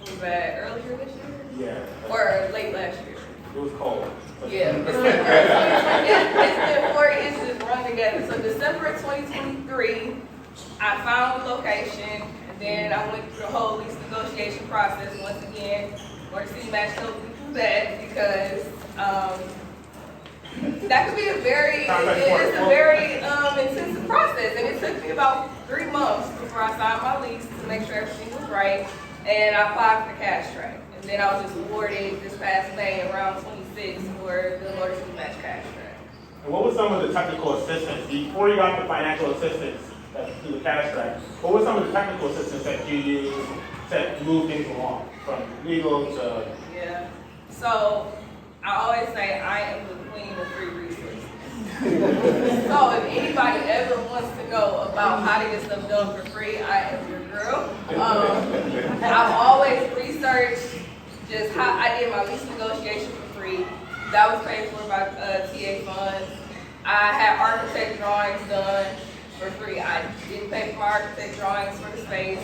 was that earlier this year? Yeah. Or late last year? It was cold. Yeah. It's been 4 years just run together. So December 2023, I found the location, and then I went through the whole lease negotiation process once again. Or the city match helped me through that because that could be a very intensive process, and it took me about 3 months before I signed my lease to make sure everything was right, and I applied for the cash track, and then I was just awarded this past May around 26 for the Motor City Match cash track. And what was some of the technical assistance before you got the financial assistance through the cash track? What was some of the technical assistance that you used to move things along from legal to? Yeah. So I always say I am the queen of free resources. So if anybody ever wants to know about how to get stuff done for free, I am your girl. I've always researched just how I did my lease negotiation for free. That was paid for by TA funds. I had architect drawings done for free. I didn't pay for my architect drawings for the space.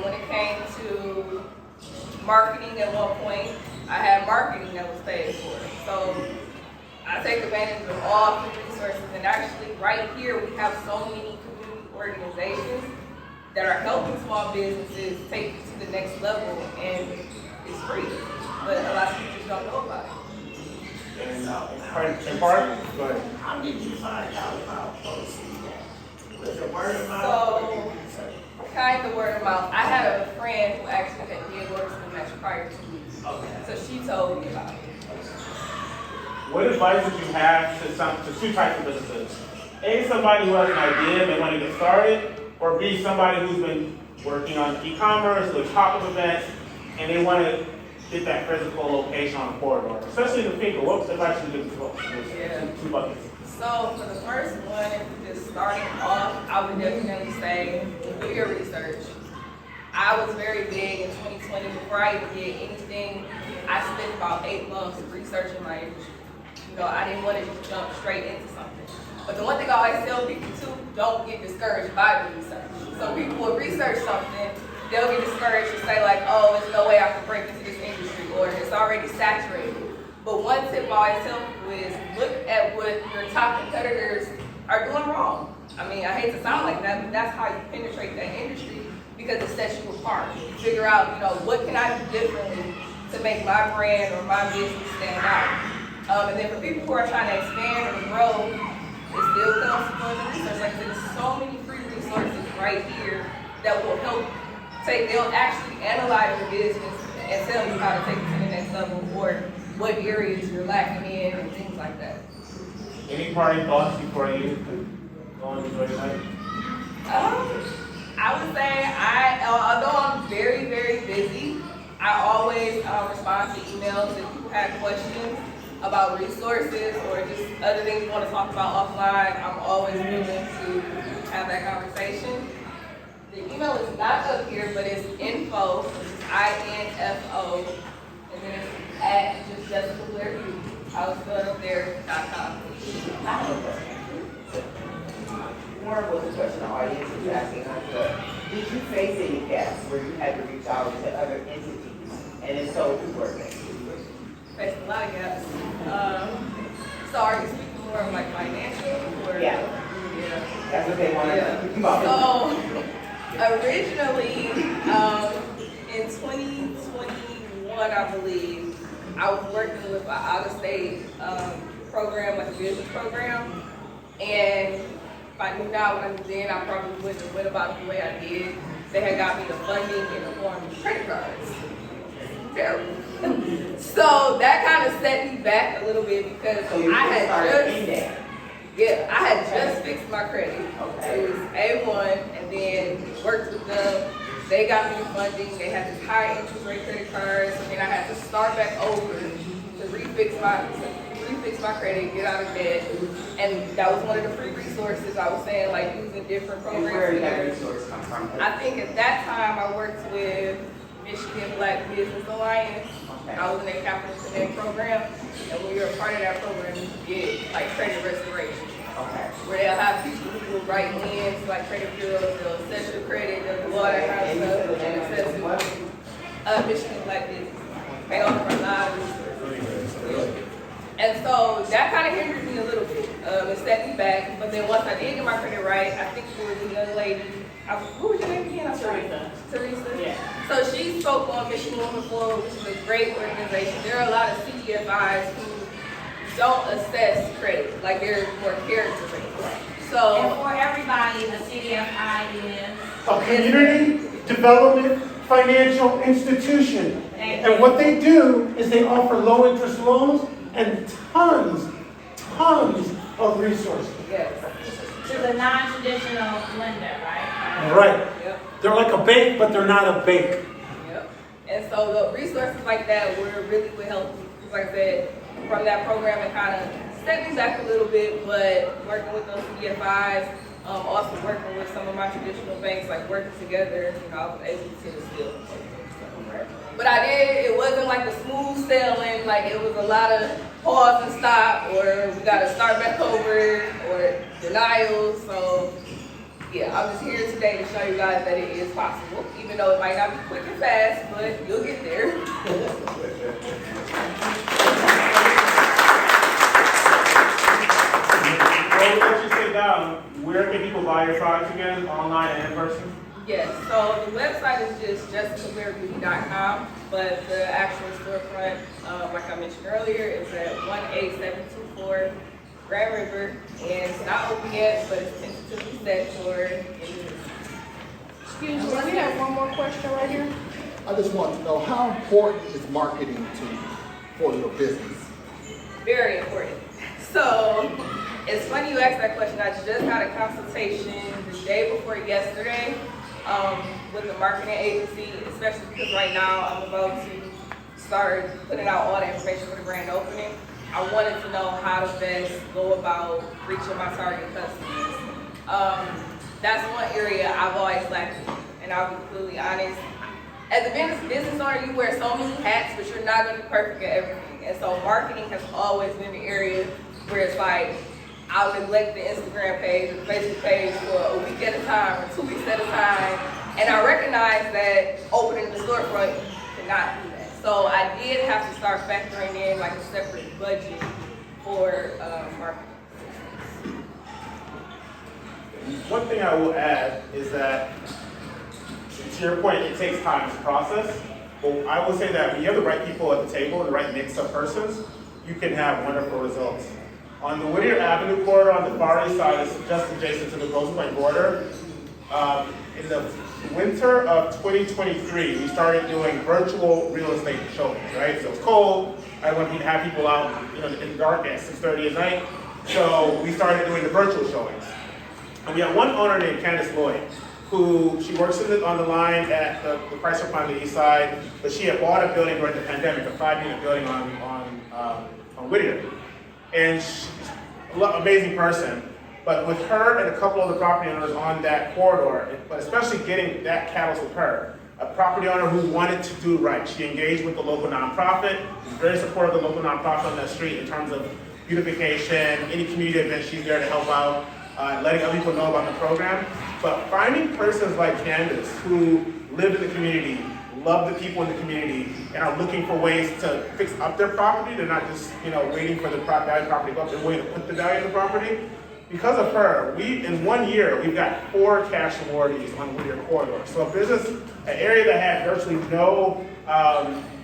When it came to marketing at one point, I had marketing that was paid for. So I take advantage of all the resources, and actually right here we have so many community organizations that are helping small businesses take it to the next level, and it's free, but a lot of people just don't know about it. In part, go ahead. How did you find out about those? Was it word of mouth? So, kind of word of mouth. I had a friend who actually did works in the match prior to me. Okay. So she told me about it. What advice would you have to two types of businesses? A, somebody who has an idea and they want to get started, or B, somebody who's been working on e-commerce, with pop-up events, and they want to get that physical location on the corridor, especially in the people. What advice would you give to two buckets? So for the first one, if you're just starting off, I would definitely say do your research. I was very big in 2020. Before I even did anything, I spent about 8 months researching my industry. You know, I didn't want to just jump straight into something. But the one thing I always tell people too, don't get discouraged by the research. So people will research something, they'll get discouraged and say like, oh, there's no way I can break into this industry, or it's already saturated. But one tip I always tell people is look at what your top competitors are doing wrong. I mean, I hate to sound like that, but that's how you penetrate that industry, because it sets you apart. You figure out, you know, what can I do differently to make my brand or my business stand out. And then for people who are trying to expand and grow, it still comes to doing the research. Like there's so many free resources right here that will help they'll actually analyze your business and tell you how to take it to the next level, or what areas you're lacking in and things like that. Any parting thoughts before you go and enjoy your night? I would say although I'm very, very busy, I always respond to emails if people have questions about resources or just other things you want to talk about offline. I'm always willing to have that conversation. The email is not up here, but it's info, which is INFO, and then it's at just Jessica Blair Beauty. I'll spell it up there.com. More was a question the audience was asking us. Did you face any gaps where you had to reach out to other entities? And if so, who were they? Faced a lot of gaps. So are you speaking more of like financial or? Yeah. That's what they wanted to know. So originally, in 2021, I believe, I was working with an out-of-state program, like a business program, and if I knew now what I knew then, I probably wouldn't have went about it the way I did. They had got me the funding in the form of credit cards. Terrible. So that kind of set me back a little bit because So you I had started just in that. Yeah, I had just fixed my credit. It was A1, and then worked with them. They got me funding. They had this high interest rate credit card, so then I had to start back over to refix my credit, get out of debt. And that was one of the free resources I was saying, like using different programs. Where did that resource come from? I think at that time I worked with Michigan Black Business Alliance. I was in their Capital Connect program, and when you're a part of that program, you get like credit restoration. Okay. Where they'll have people who will write in, like credit bureaus, they'll assess your credit, they'll do all that kind of stuff, and assess it. Michigan Black Business. They offer a lot of resources. And so that kind of hindered me a little bit. It set me back, but then once I did get my credit right, I think there was a young lady. Who was your name again? Teresa. Yeah. So she spoke on Michigan Women Forward, which is a great organization. There are a lot of CDFIs who don't assess credit, like they're more character based. So And for everybody, the CDFI is. A community development financial institution. And what they do is they offer low interest loans and tons of resources. yes. To the non-traditional lender, right? Right. Yep. They're like a bank, but they're not a bank. Yep. And so the resources like that were really would help me. Because like I said, from that program it kind of set me back a little bit, but working with those CDFIs, also working with some of my traditional banks, like working together, I was able to still. But I did, it wasn't like the smooth sailing, like it was a lot of pause and stop, or we gotta start back over, or denials. So yeah, I'm just here today to show you guys that it is possible, even though it might not be quick and fast, but you'll get there. Well, we'll let you sit down. Where can people buy your products again, online and in person? Yes, so the website is just jessicablairbeauty.com, but the actual storefront, like I mentioned earlier, is at 18724 Grand River, and it's not open yet, but it's tentatively set for Excuse me, we have one more question right here. I just want to know, how important is marketing for your business? very important. So it's funny you asked that question. I just had a consultation the day before yesterday with the marketing agency, especially because right now I'm about to start putting out all the information for the grand opening. I wanted to know how to best go about reaching my target customers. That's one area I've always lacked, and I'll be completely honest. As a business owner, you wear so many hats, but you're not going to be perfect at everything. And so marketing has always been the area where it's like, I'll neglect the Instagram page or the Facebook page for a week at a time or 2 weeks at a time. And I recognize that opening the storefront cannot do that. So I did have to start factoring in like a separate budget for marketing. One thing I will add is that, to your point, it takes time to process. But I will say that when you have the right people at the table, the right mix of persons, you can have wonderful results. On the Whittier Avenue corridor on the far east side, it's just adjacent to the Grosse Pointe border. In the winter of 2023, we started doing virtual real estate showings, right? So it's cold. I wanted to have people out, in the dark at 6:30 at night. So we started doing the virtual showings. And we have one owner named Candace Lloyd, who she works on the line at the Chrysler plant on the east side, but she had bought a building during the pandemic, a 5-unit building on Whittier. And she's an amazing person. But with her and a couple of the property owners on that corridor, but especially getting that catalyst with her, a property owner who wanted to do right. She engaged with the local nonprofit, was very supportive of the local nonprofit on that street in terms of beautification, any community events, she's there to help out, letting other people know about the program. But finding persons like Candace who live in the community, love the people in the community, and are looking for ways to fix up their property. They're not just, waiting for the value of the property to go up. They're waiting to put the value of the property. Because of her, in 1 year, we've got 4 cash awardees on Whittier corridor. So an area that had virtually no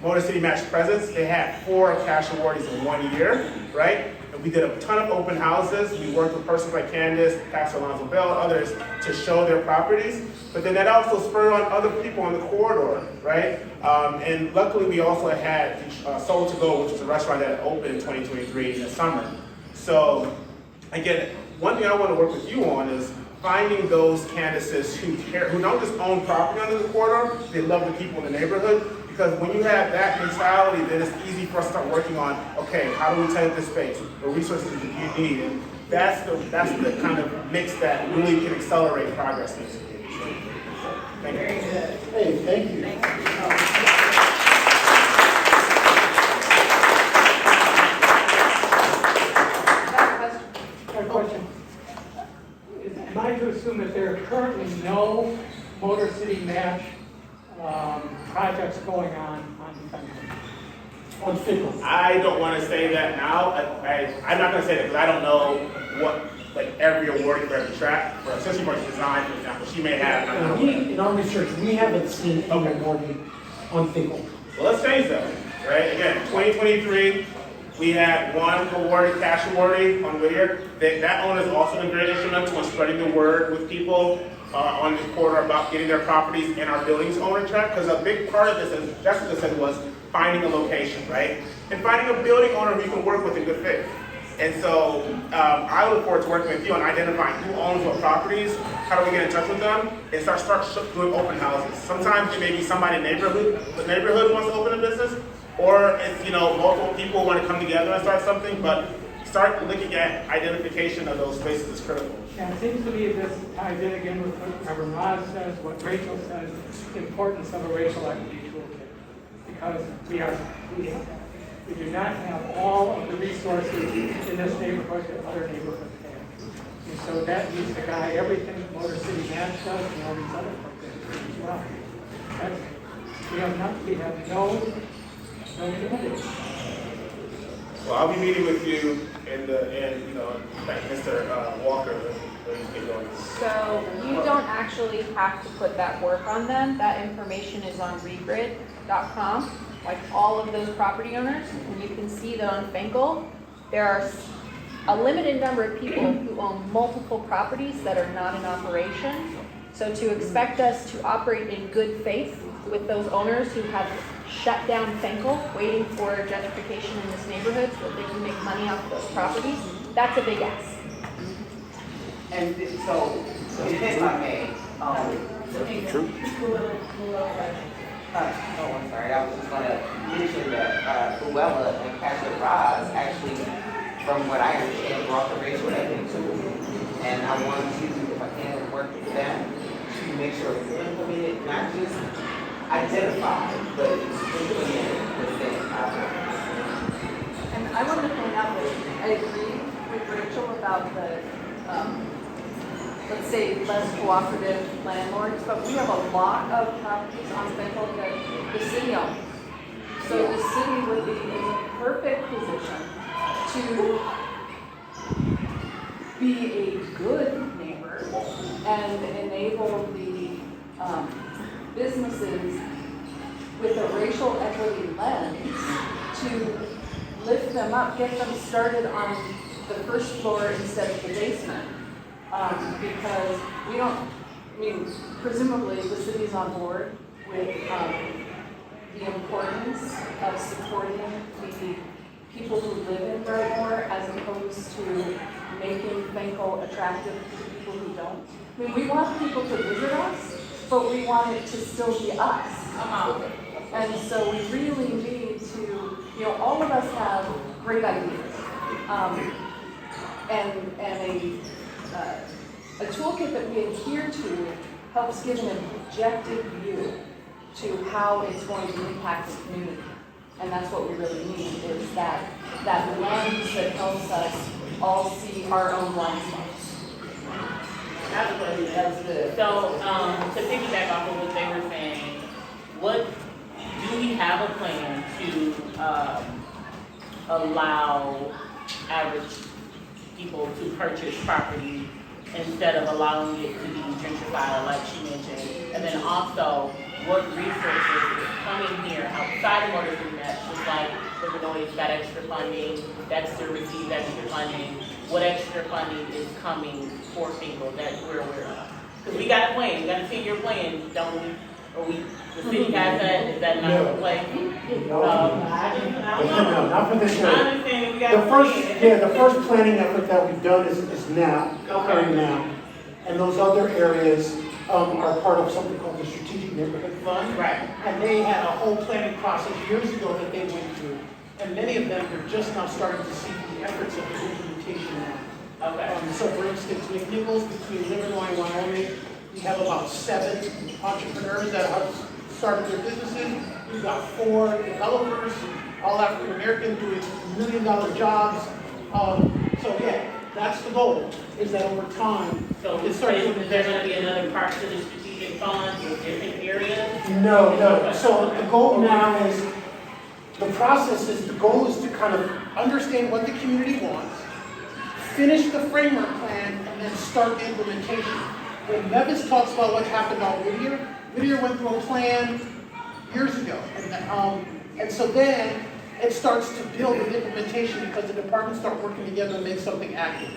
Motor City Match presence, they had 4 cash awardees in 1 year, right? And we did a ton of open houses. We worked with persons like Candace, Pastor Alonzo Bell, and others to show their properties. But then that also spurred on other people on the corridor, right? And luckily, we also had Soul to Go, which was a restaurant that opened in 2023 in the summer. So again, one thing I want to work with you on is finding those candidates who care, who don't just own property under the corridor, they love the people in the neighborhood. Because when you have that mentality, then it's easy for us to start working on, okay, how do we take this space, the resources that you need, and that's the kind of mix that really can accelerate progress in this community. Thank you. Very good. Hey, thank you. Got a question. Am I to assume that there are currently no Motor City Match projects going on Finkel? I don't want to say that now. I'm not going to say that because I don't know what, like every award for every track, especially for design, for example, she may have. In our research, we haven't seen any awarding on Finkel. Well, let's change that, right? Again, 2023, we had one awarded, cash awarding on Whittier. That owner has also been very instrumental in spreading the word with people on this corridor about getting their properties in our buildings owner track, because a big part of this, as Jessica said, was finding a location, right? And finding a building owner who you can work with in good faith. And so I look forward to working with you on identifying who owns what properties, how do we get in touch with them, and start doing open houses. Sometimes it may be somebody in the neighborhood wants to open a business, or it's, you know, multiple people want to come together and start something, but start looking at identification of those spaces is critical. Yeah, it seems to me this ties in again with what Reverend Roz says, what Rachel says, the importance of a racial equity toolkit. Because we do not have all of the resources in this neighborhood that other neighborhoods have. And so that needs to guide everything that Motor City Match does and all these other programs as well. We have no community. Well, I'll be meeting with you and you know, like Mr. Walker. So you don't actually have to put that work on them. That information is on regrid.com, like all of those property owners. And you can see that on Finkel, there are a limited number of people who own multiple properties that are not in operation. So to expect us to operate in good faith with those owners who have shut down Finkel, waiting for gentrification in this neighborhood so that they can make money off of those properties, that's a big ask. And so, if I may, True. oh, I'm sorry, I was just gonna mention that, Luella and Pastor Roz actually, from what I understand, brought the racial equity tool. And I want to, if I can, work with them to make sure it's implemented, not just identified, but it's implemented within our. And I wanted to point out that I agree with Rachel about the, let's say, less cooperative landlords, but we have a lot of properties on Finkel that the city owns. So the city would be in a perfect position to be a good neighbor and enable the businesses with a racial equity lens to lift them up, get them started on the first floor instead of the basement. Because we don't, I mean, presumably the city's on board with the importance of supporting the people who live in Brightmoor as opposed to making Finkel attractive to people who don't. I mean, we want people to visit us, but we want it to still be us. And so we really need to, you know, all of us have great ideas. And a toolkit that we adhere to helps give an objective view to how it's going to impact the community. And that's what we really need, is that lens that helps us all see our own blind spots. That's good. So, to piggyback off of what they were saying, do we have a plan to allow average people to purchase property instead of allowing it to be gentrified, like she mentioned? And then also, what resources is coming here outside of Motor City Match, just like Illinois got extra funding, Dexter received extra funding. What extra funding is coming for Finkel that we're aware of? Because we got a plan, we got a 10-year plan, don't we? The city has that, is that not No. in place? No. I don't know. No, not for this I area. understand that we got. The first planning effort that we've done is now, occurring now. And those other areas are part of something called the Strategic Neighborhood Fund. Right, and they had a whole planning process years ago that they went through. And many of them are just now starting to see the efforts of the implementation now. Okay. So for instance, McNichols, between Livernois and Wyoming, we have about 7 entrepreneurs that have started their businesses. We've got 4 developers, all African American, doing $1 million jobs. So yeah, that's the goal, is that over time, So it starts is with there gonna be another part to the strategic funds in different areas? No. So the goal now is, the process is, the goal is to kind of understand what the community wants, finish the framework plan, and then start the implementation. When Mevis talks about what happened on Whittier went through a plan years ago. And so then it starts to build an implementation because the departments start working together and make something active.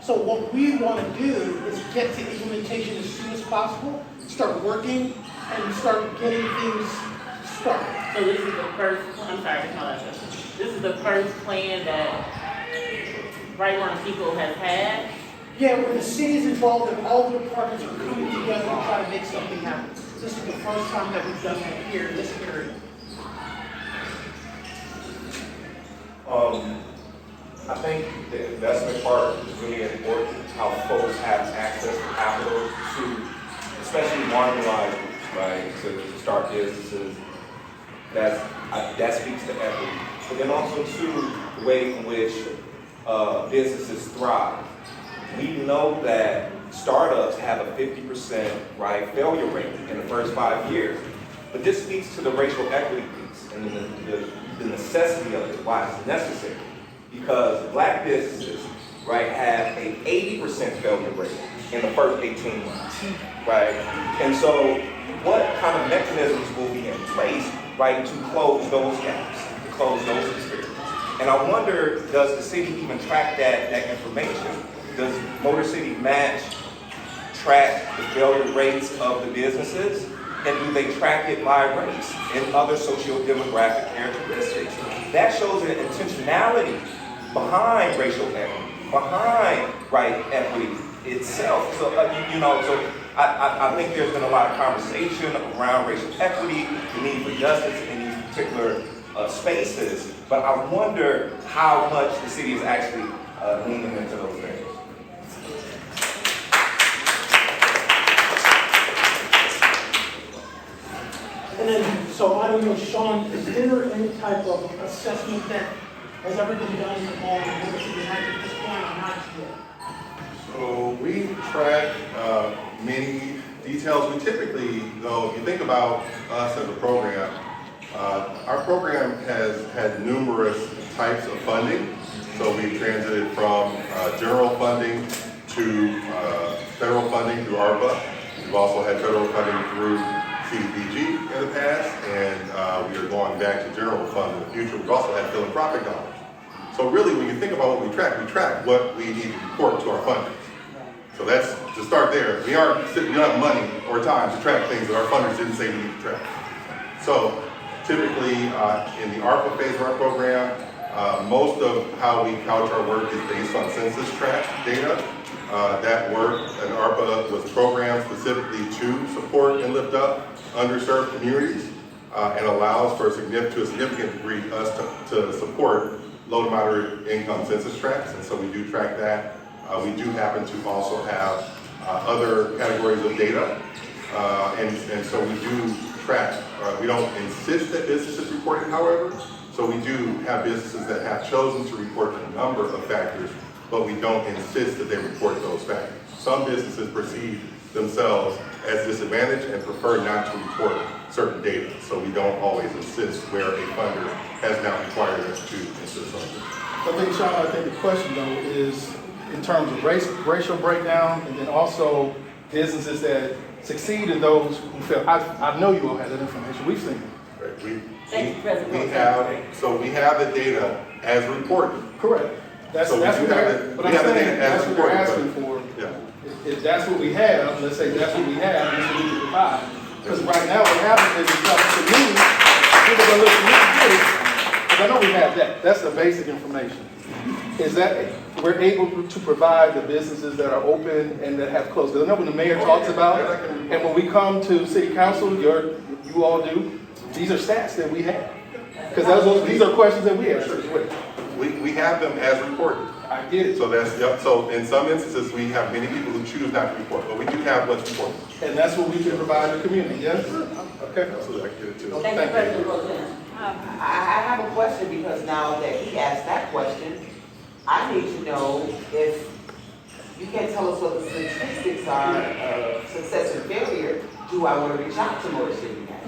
So what we want to do is get to implementation as soon as possible, start working, and start getting things started. So this is the first, I'm sorry, this is the first plan that Brightmoor and Pico has had? Yeah, where the city is involved and all the departments are coming together to try to make something happen. This is the first time that we've done that here in this area. I think the investment part is really important, how folks have access to capital to, especially marginalized groups, right, to start businesses. That speaks to equity. But then also too, the way in which businesses thrive. We know that startups have a 50% failure rate in the first 5 years. But this speaks to the racial equity piece and the necessity of it, why it's necessary. Because black businesses, have an 80% failure rate in the first 18 months, And so what kind of mechanisms will be in place, to close those gaps, to close those disparities? And I wonder, does the city even track that information? Does Motor City Match track the failure rates of the businesses? And do they track it by race and other socio-demographic characteristics? That shows an intentionality behind racial equity, behind equity itself. So, so I think there's been a lot of conversation around racial equity, the need for justice in these particular spaces, but I wonder how much the city is actually leaning into those things. And then, so I don't know, Sean, is there any type of assessment that has ever been done on Motor City Match at this point or not yet? So we track many details. We typically, though, if you think about us as a program, our program has had numerous types of funding. So we've transited from general funding to federal funding through ARPA. We've also had federal funding through CDBG in the past, and we are going back to general fund in the future. We've also had philanthropic dollars. So really, when you think about what we track what we need to report to our funders. So that's, to start there, we don't have money or time to track things that our funders didn't say we need to track. So typically, in the ARPA phase of our program, most of how we couch our work is based on census tract data. That work at ARPA was programmed specifically to support and lift up underserved communities and allows for to a significant degree us to support low to moderate income census tracts, and so we do track that. We do happen to also have other categories of data, and so we do track. We don't insist that businesses report it, however, so we do have businesses that have chosen to report a number of factors, but we don't insist that they report those factors. Some businesses perceive themselves as disadvantaged and prefer not to report certain data, so we don't always insist where a funder has now required us to insist on this. I think, Sean, the question though is in terms of racial breakdown, and then also businesses that succeed and those who fail. I know you all have that information. We've seen it. Right. We Thank have the data as reported. Correct. That's we what have the data as that's what we're reported, asking for. Yeah. If that's what we have, let's say that's what we have, this is what we provide. Because right now what happens I know we have that. That's the basic information. Is that we're able to provide the businesses that are open and that have closed. Because I know when the mayor talks about, and when we come to city council, you all do, these are stats that we have. Because these are questions that we answer. We have them as reported. I get it. So that's, yep, so in some instances, we have many people who choose not to report, but we do have what's reported. And that's what we can provide the community, yes? Okay. Absolutely, I get it too. Thank you, President Roseanne. I have a question because now that he asked that question, I need to know if you can't tell us what the statistics are of success and failure. Do I want to reach out to Motor City Manager?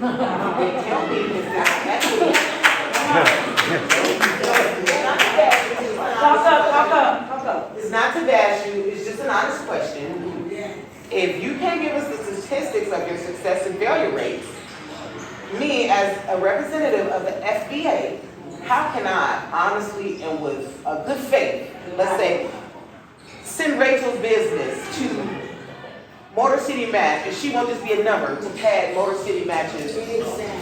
They tell me if that's actually. Talk up. It's not to bash you, it's just an honest question. If you can't give us the statistics of your success and failure rates, me as a representative of the FBA, how can I honestly and with a good faith, let's say, send Rachel's business to Motor City Match, and she won't just be a number to pad Motor City Match's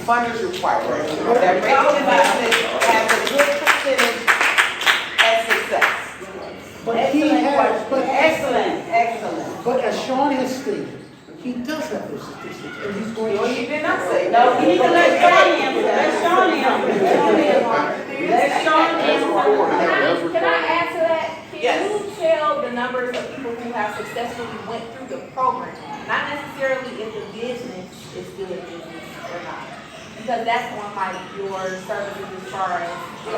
funders requirements. That Rachel's business has a good percentage at success. But he has, but Excellent. But as Sean has stated, he does have those statistics, and he's going to. No, he did not say No, that. we need to let Sean answer. Let Sean answer. Let Sean answer. Can I add to that? Yes. Can you tell the numbers of people who have successfully went through the program? Not necessarily if the business is still a business or not. Because that's on like your services as far as the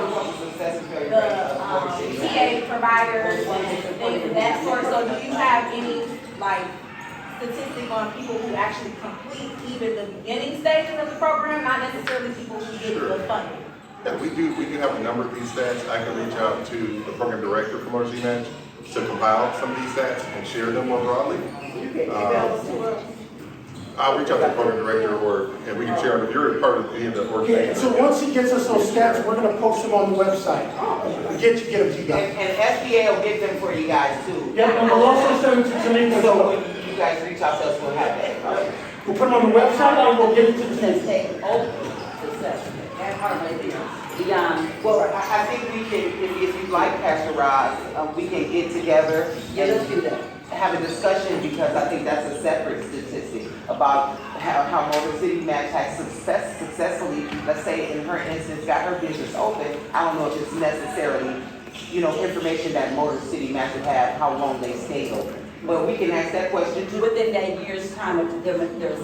TA providers and things of that sort. So do you have any like statistic on people who actually complete even the beginning stages of the program, not necessarily people who get the funding? Yeah, we do have a number of these stats. I can reach out to the program director for Motor City Match to compile some of these stats and share them more broadly. I'll reach out to the program director, and we can share them if you're part of any of the Yeah, organizations. so once he gets us those stats, we're gonna post them on the website. Get them to you guys. And FBA will get them for you guys too. Yeah, and we'll also send them to Tamika as So well. when you guys reach out to us, we'll have that. We'll put them on the website and we'll give it to Tamika. Success. That part right there. Beyond. Well, I think we can, if you'd like, Pastor Roz, we can get together. Yeah, let's do that. Have a discussion, because I think that's a separate statistic about how Motor City Match has successfully, let's say in her instance, got her business open. I don't know if it's necessarily, information that Motor City Match would have, how long they stayed open. But we can ask that question too. Within that year's time of their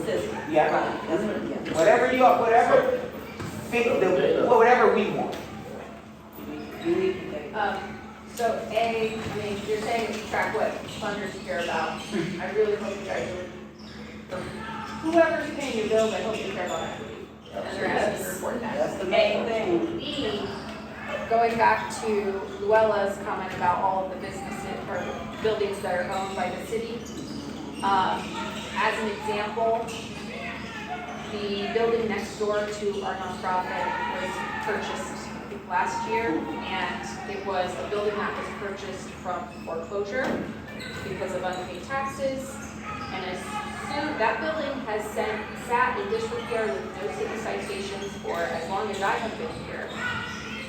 system. Yeah. Right. That's what, yeah. Whatever we want. So you're saying track what funders care about. I really hope you guys are, whoever's paying your bills, I hope you care about equity. And they're asking to report that. That's the main thing. B, going back to Luella's comment about all of the businesses or buildings that are owned by the city. As an example, the building next door to our nonprofit was purchased last year, and it was a building that was purchased from foreclosure because of unpaid taxes. And as soon, that building has sat in disrepair with no city citations for as long as I have been here.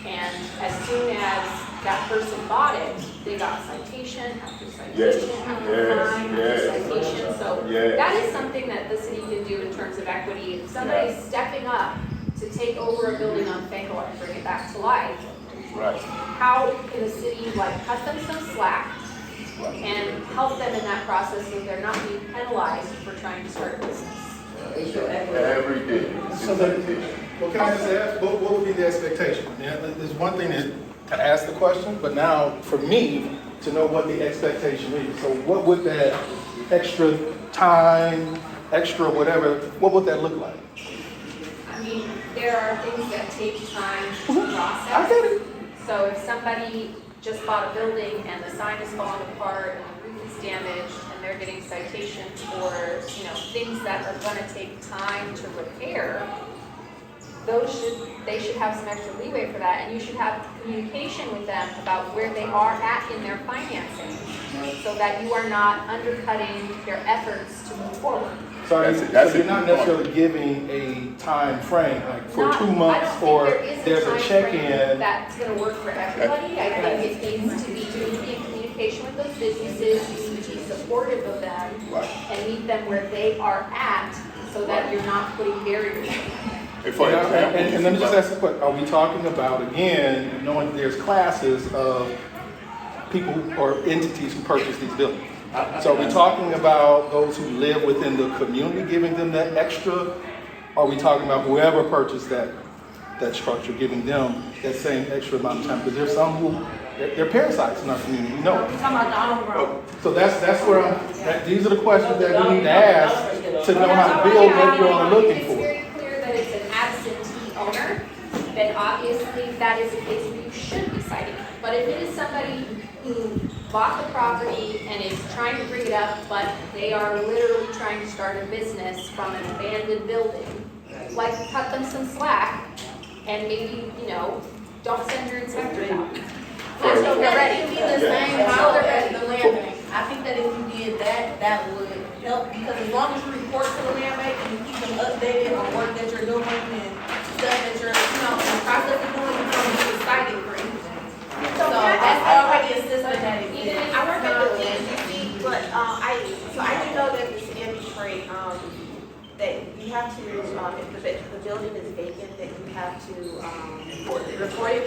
And as soon as that person bought it, they got citation after citation after fine after citation. So that is something that the city can do in terms of equity. If somebody's stepping up to take over a building on Fango and bring it back to life, how can the city cut them some slack and help them in that process so they're not being penalized for trying to start a business? Every day. Well, can I just ask, what would be the expectation? There's one thing to ask the question, but now for me to know what the expectation is. So what would that extra time, extra whatever, what would that look like? I mean, there are things that take time to process. I get it. So if somebody just bought a building and the sign is falling apart and the roof is damaged and they're getting citations for, things that are gonna take time to repair, they should have some extra leeway for that, and you should have communication with them about where they are at in their financing, so that you are not undercutting their efforts to move forward. So That's you're a not good point. necessarily giving a time frame, like for Not- 2 months, I don't or think there is there's a time frame check-in. that's gonna work for everybody. I think it needs to be, you need to be in communication with those businesses, you need to be supportive of them, Right. and meet them where they are at, so that you're not putting barriers. For Yeah, example, and let me just ask a question, are we talking about, again, knowing there's classes of people or entities who purchase these buildings? So are we talking about those who live within the community, giving them that extra? Or are we talking about whoever purchased that structure, giving them that same extra amount of time? Because there's some who, they're parasites in our community, we know it. We're talking about the homegrown. So that's where these are the questions that we need to ask to know how to build what you all are looking If it's for. very clear that it's an absentee owner, then obviously that is a case where you should be citing them. But if it is somebody who bought the property and is trying to bring it up, but they are literally trying to start a business from an abandoned building, like cut them some slack and maybe, don't send your inspectors out. Let's go get ready. It should be the same model as the land bank. I think that if you did that, that would help, because as long as you report to the land bank and you keep them updated on work that you're doing and stuff that you're, in the process of doing, you're going to be cited for anything. So that's already a system that exists. I work at the DGC, but I do know that the city of Detroit, that you have to, if the building is vacant, that you have to report it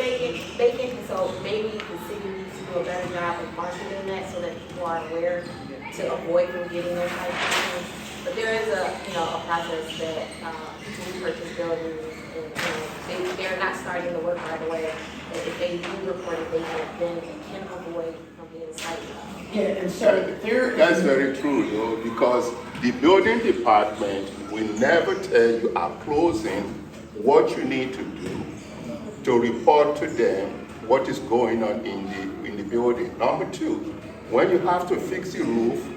vacant. So maybe the city needs to do a better job of marketing that so that people are aware to avoid from getting those types of things. But there is a process that people who purchase buildings, and they're not starting the work right away. If they do report it vacant, then it can avoid from being cited. Yeah, and so there That's is, very true, because the building department will never tell you at closing what you need to do to report to them what is going on in the building. Number two, when you have to fix the roof,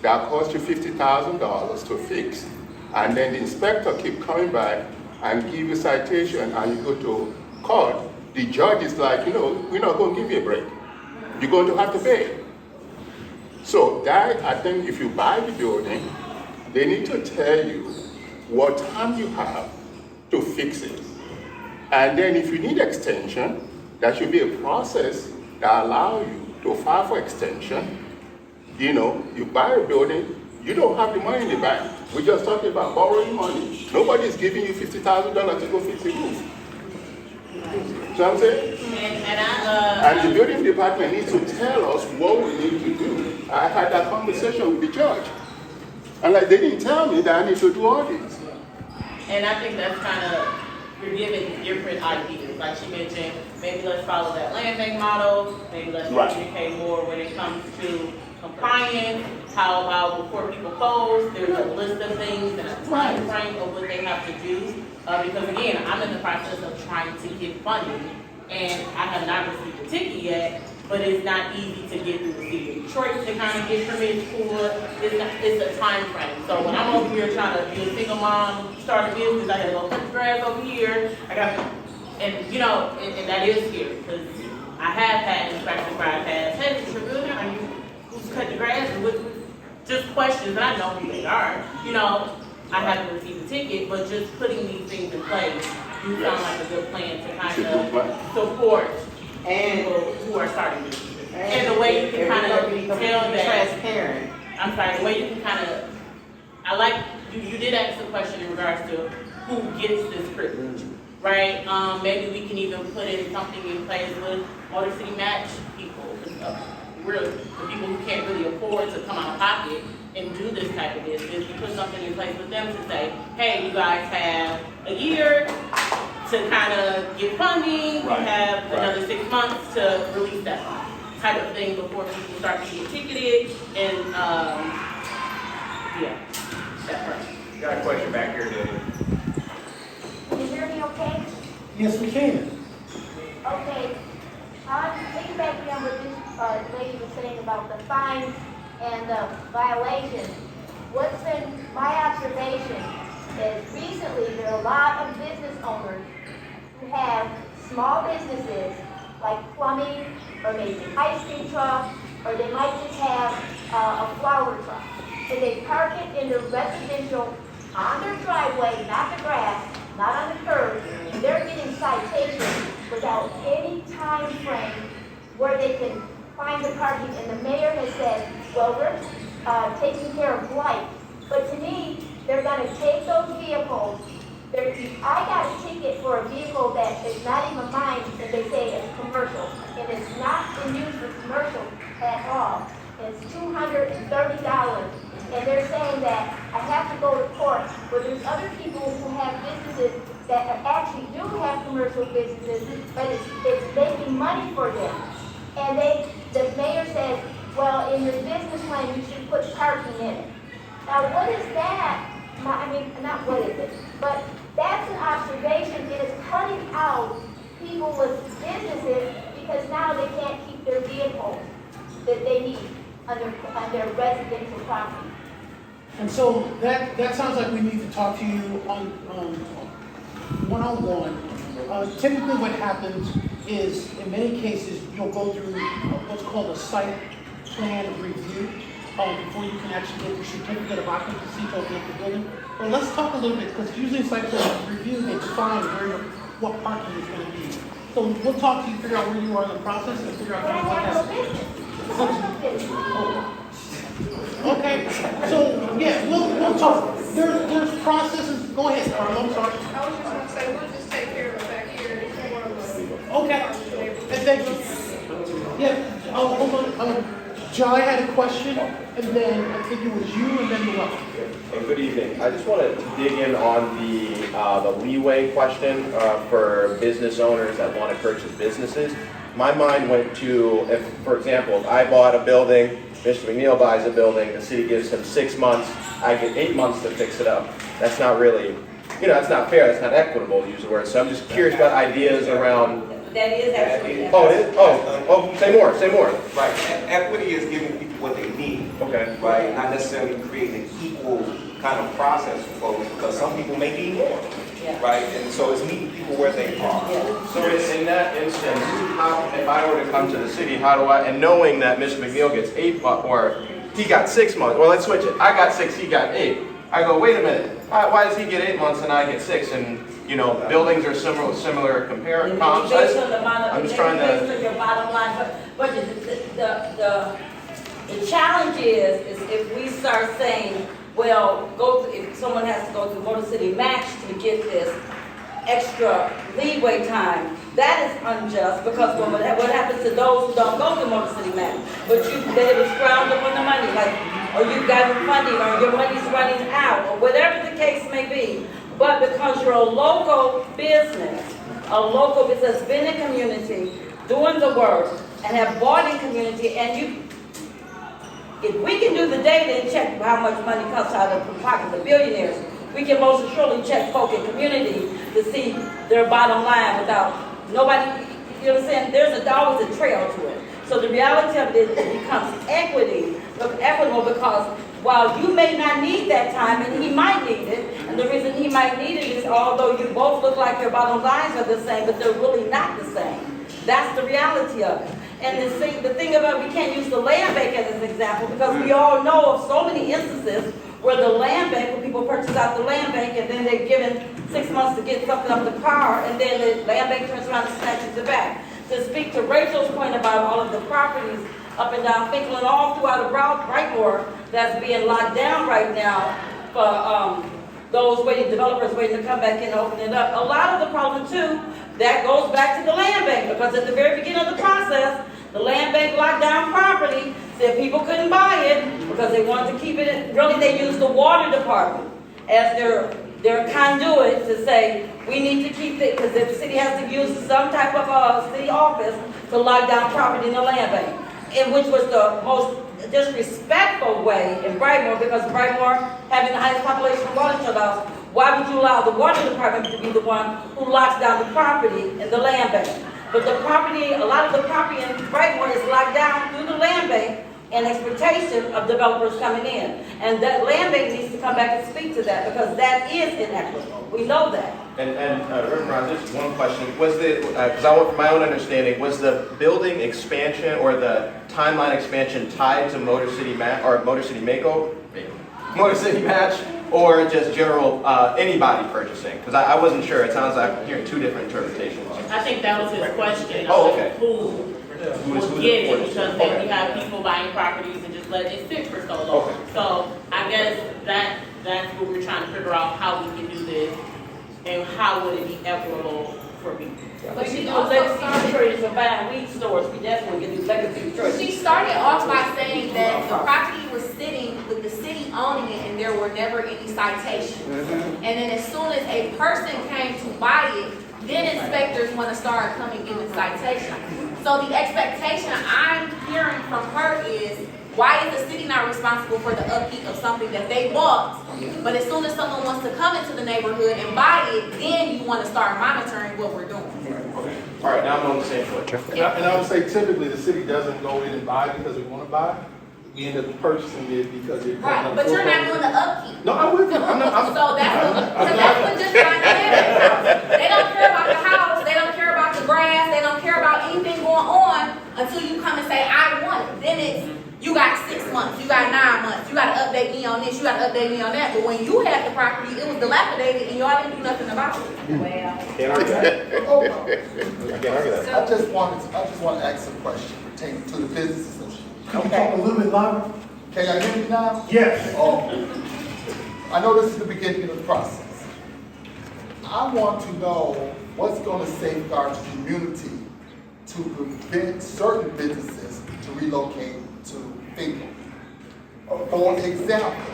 that costs you $50,000 to fix, and then the inspector keep coming back and give you citation, and you go to court, the judge is like, we're not going to give you a break. You're going to have to pay. So that, I think if you buy the building, they need to tell you what time you have to fix it. And then if you need extension, there should be a process that allows you to file for extension. You buy a building, you don't have the money in the bank. We're just talking about borrowing money. Nobody's giving you $50,000 to go fix the roof. You know what I'm saying? And the building department needs to tell us what we need to do. I had that conversation with the judge. And they didn't tell me that I need to do all this. And I think that's kind of, you're giving different ideas. Like she mentioned, maybe let's follow that land bank model. Maybe let's communicate more when it comes to compliance. How about before people close, there's a list of things and a time frame of what they have to do. Because again, I'm in the process of trying to get funding, and I have not received a ticket yet, but it's not easy to get through the city of Detroit to kind of get permits for. It's a time frame. So when I'm over here trying to be a single mom, start a business, I gotta go cut the grass over here. And that is scary, because I have had inspections where I've had, hey, Mr. Good, are you who's cutting the grass? And just questions, and I know who they are. I haven't received a ticket, but just putting these things in place, you sound like a good plan to kind of support people who are starting businesses. And the way you can kind of tell that. Transparent. I'm sorry, the way you can kind of, I like, you did ask the question in regards to who gets this privilege, right? Maybe we can even put in something in place with Motor City Match people and stuff. The people who can't really afford to come out of pocket and do this type of business, we put something in place with them to say, hey, you guys have a year to kind of get funding, we have another 6 months to release that type of thing before people start to get ticketed, and that part. Got a question back here, David. Can you hear me okay? Yes, we can. Okay. Piggybacking on what this lady was saying about the fines and the violations, what's been my observation is recently there are a lot of business owners who have small businesses like plumbing, or maybe an ice cream truck, or they might just have a flower truck. And they park it in the residential, on their driveway, not the grass, not on the curb, and they're getting citations without any time frame where they can find the parking. And the mayor has said, well, we're taking care of blight. But to me, they're gonna take those vehicles. I got a ticket for a vehicle that is not even mine, and they say it's commercial. And it's not in use for commercial at all. It's $230. And they're saying that I have to go to court, where there's other people who have businesses that actually do have commercial businesses, but it's making money for them. And the mayor says, well, in your business plan, you should put parking in it. Now, what is that? I mean, not what is it, but that's an observation. It is cutting out people with businesses because now they can't keep their vehicles that they need on their residential property. And so that sounds like we need to talk to you on one-on-one. Typically what happens is, in many cases, you'll go through what's called a site plan review before you can actually get your certificate of occupancy to open up the building. But let's talk a little bit, because usually site plan review, they define what parking is going to be. So we'll talk to you, figure out where you are in the process, and figure out what happens. Okay, so yeah, we'll talk. There's processes. Go ahead, Carl. I'm sorry. I was just gonna say, we'll just take care of it back here. Okay. And thank you. Yeah. Hold on. Jai had a question, and then I think it was you, and then the other. Hey, good evening. I just wanted to dig in on the leeway question for business owners that want to purchase businesses. My mind went to, if, for example, if I bought a building, Mr. McNeil buys a building, the city gives him 6 months, I get 8 months to fix it up. That's not really, that's not fair, that's not equitable to use the word. So I'm just curious about ideas around. That is actually. Oh, it is? Oh, say more. Right, equity is giving people what they need. Okay. Right, not necessarily creating an equal kind of process for folks, because some people may need more. Yeah. Right, and so it's meeting people where they are. Yeah. So in that instance, if I were to come to the city, how do I, and knowing that Mr. McNeil gets 8 months, or he got 6 months, well, let's switch it. I got 6, he got 8. I go, wait a minute, why does he get 8 months and I get 6? And, buildings are similar comps. I'm just trying to. Based on your bottom line, but the challenge is if we start saying, well, if someone has to go to Motor City Match to get this extra leeway time, that is unjust, because what happens to those who don't go to Motor City Match? But they were scrounged up on the money, or you've gotten funding, or your money's running out, or whatever the case may be. But because you're a local business that's been in community, doing the work, and have bought in community, and if we can do the data and check how much money comes out of the pockets of billionaires, we can most surely check folk in community to see their bottom line without nobody, you know what I'm saying? There's always a trail to it. So the reality of it is it becomes equitable, because while you may not need that time, and he might need it, and the reason he might need it is although you both look like your bottom lines are the same, but they're really not the same. That's the reality of it. And the thing about, we can't use the land bank as an example, because we all know of so many instances where the land bank, where people purchase out the land bank, and then they're given 6 months to get something up the power, and then the land bank turns around and snatches it back. To speak to Rachel's point about all of the properties up and down Finkel and all throughout Brightmoor that's being locked down right now for those developers waiting to come back in and open it up. A lot of the problem too, that goes back to the land bank, because at the very beginning of the process, the land bank locked down property, said people couldn't buy it because they wanted to keep it. Really, they used the water department as their conduit to say, we need to keep it, because the city has to use some type of city office to lock down property in the land bank. And which was the most disrespectful way in Brightmoor, because Brightmoor, having the highest population of water shut-offs, why would you allow the water department to be the one who locks down the property in the land bank? But a lot of the property in Brightmoor is locked down through the land bank, and expectation of developers coming in. And that land bank needs to come back and speak to that, because that is inequitable. We know that. And Reverend Ron, just one question. Was because I want from my own understanding, was the building expansion or the timeline expansion tied to Motor City Match, or just general, anybody purchasing? Because I wasn't sure. It sounds like I'm hearing two different interpretations. I think that was his question. Oh, okay. Who would get it, because then we have people buying properties and just letting it sit for so long. Okay. So I guess that's what we're trying to figure out, how we can do this and how would it be equitable for people. But she do legacy traders for buying weed stores. We definitely can do legacy traders. She started off by saying that the property was sitting with the city owning it and there were never any citations. And then as soon as a person came to buy it, then inspectors want to start coming in the citation. So the expectation I'm hearing from her is, why is the city not responsible for the upkeep of something that they bought? But as soon as someone wants to come into the neighborhood and buy it, then you want to start monitoring what we're doing. Okay. All right, now I'm on the same foot. And I would say typically the city doesn't go in and buy because we want to buy. We end up purchasing it because it. Right, but you're not doing the upkeep. No, I'm with you. I'm not. So that's what just buying the house. They don't care about the house, they don't care about the grass, they don't care about anything going on until you come and say, I want it. Then it's, you got 6 months, you got 9 months, you got to update me on this, you got to update me on that. But when you had the property, it was dilapidated and y'all didn't do nothing about it. Can't argue that. I can't argue that. I just want to ask a question pertaining to the business association. Can you talk a little bit louder? Can y'all hear me now? Yes. Oh. I know this is the beginning of the process. I want to know what's going to safeguard the community to prevent certain businesses to relocate to Finkel. For example,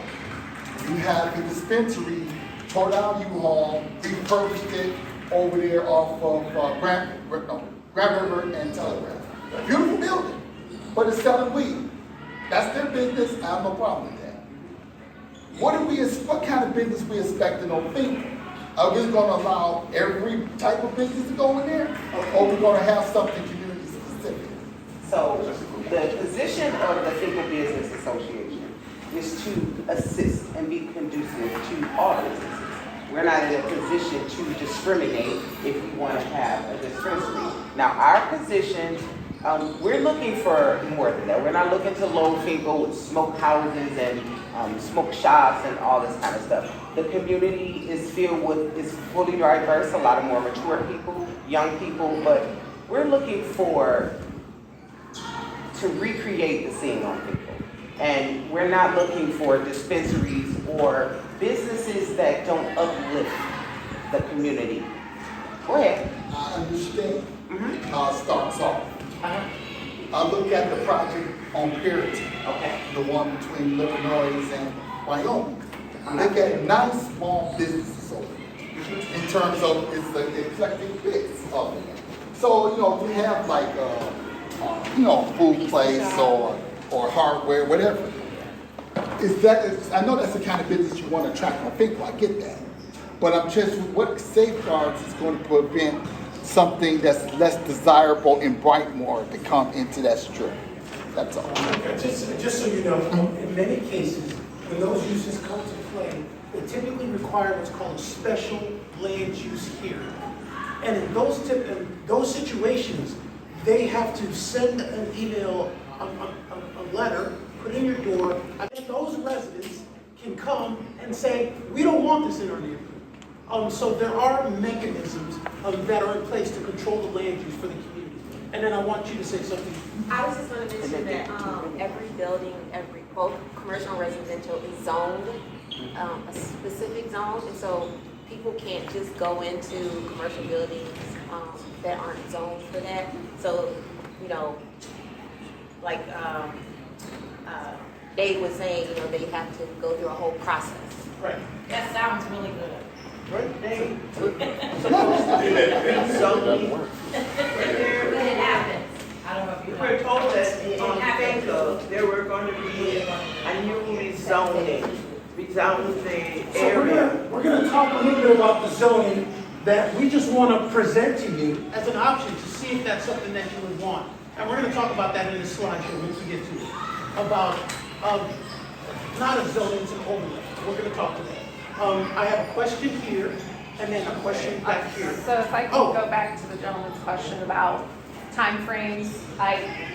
you have the dispensary, tore down U-Haul, refurbished it over there off of Grand River and Telegraph. A beautiful building. But it's selling weed. That's their business. I have no problem with that. What kind of business we expecting on Finkel? Are we going to allow every type of business to go in there, or are we going to have something community specific? So the position of the Finkel Business Association is to assist and be conducive to all businesses. We're not in a position to discriminate if we want to have a dispensary. Now, our position, we're looking for more than that. We're not looking to load Finkel with smoke houses and smoke shops and all this kind of stuff. The community is fully diverse, a lot of more mature people, young people, but we're looking to recreate the scene on Finkel. And we're not looking for dispensaries or businesses that don't uplift the community. Go ahead. I understand. Starts off. I look at the project on Puritan, the one between Illinois and Wyoming. Look at nice small businesses over there in terms of it's the eclectic bits of it. So, you have like food place or hardware, whatever. I know that's the kind of business you want to attract. I think I get that. But I'm just, what safeguards is going to prevent something that's less desirable in Brightmoor to come into that strip? That's all. Just so you know, in many cases, when those uses come to play, they typically require what's called a special land use hearing. And in those situations, they have to send an email, a letter, put in your door, and those residents can come and say, we don't want this in our neighborhood. So there are mechanisms that are in place to control the land use for the community. And then I want you to say something. I was just going to mention that every building, both commercial and residential is zoned, a specific zone, and so people can't just go into commercial buildings that aren't zoned for that. So, like Dave was saying, they have to go through a whole process. Right. That sounds really good. Right, Dave. But it happens. I don't know if you know. We're told that on Finkel, there were going to be a new rezoning the area. We're going to talk a little bit about the zoning that we just want to present to you as an option to see if that's something that you would want. And we're going to talk about that in the slideshow once we get to it. about, not a zone, it's an overlay. We're gonna talk to that. I have a question here, and then a question back here. So if I can go back to the gentleman's question about timeframes, I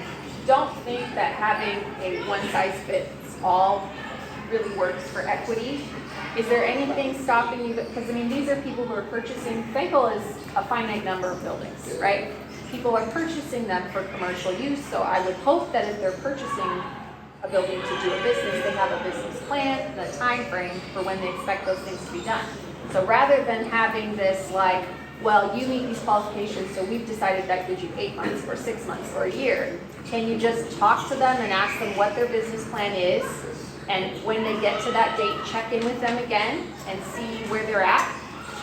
don't think that having a one-size-fits-all really works for equity. Is there anything stopping you, because I mean, these are people who are purchasing, Fayetteville is a finite number of buildings, right? People are purchasing them for commercial use, so I would hope that if they're purchasing a building to do a business, they have a business plan and a time frame for when they expect those things to be done. So rather than having this like, well, you meet these qualifications, so we've decided that gives you 8 months or 6 months or a year, can you just talk to them and ask them what their business plan is? And when they get to that date, check in with them again and see where they're at.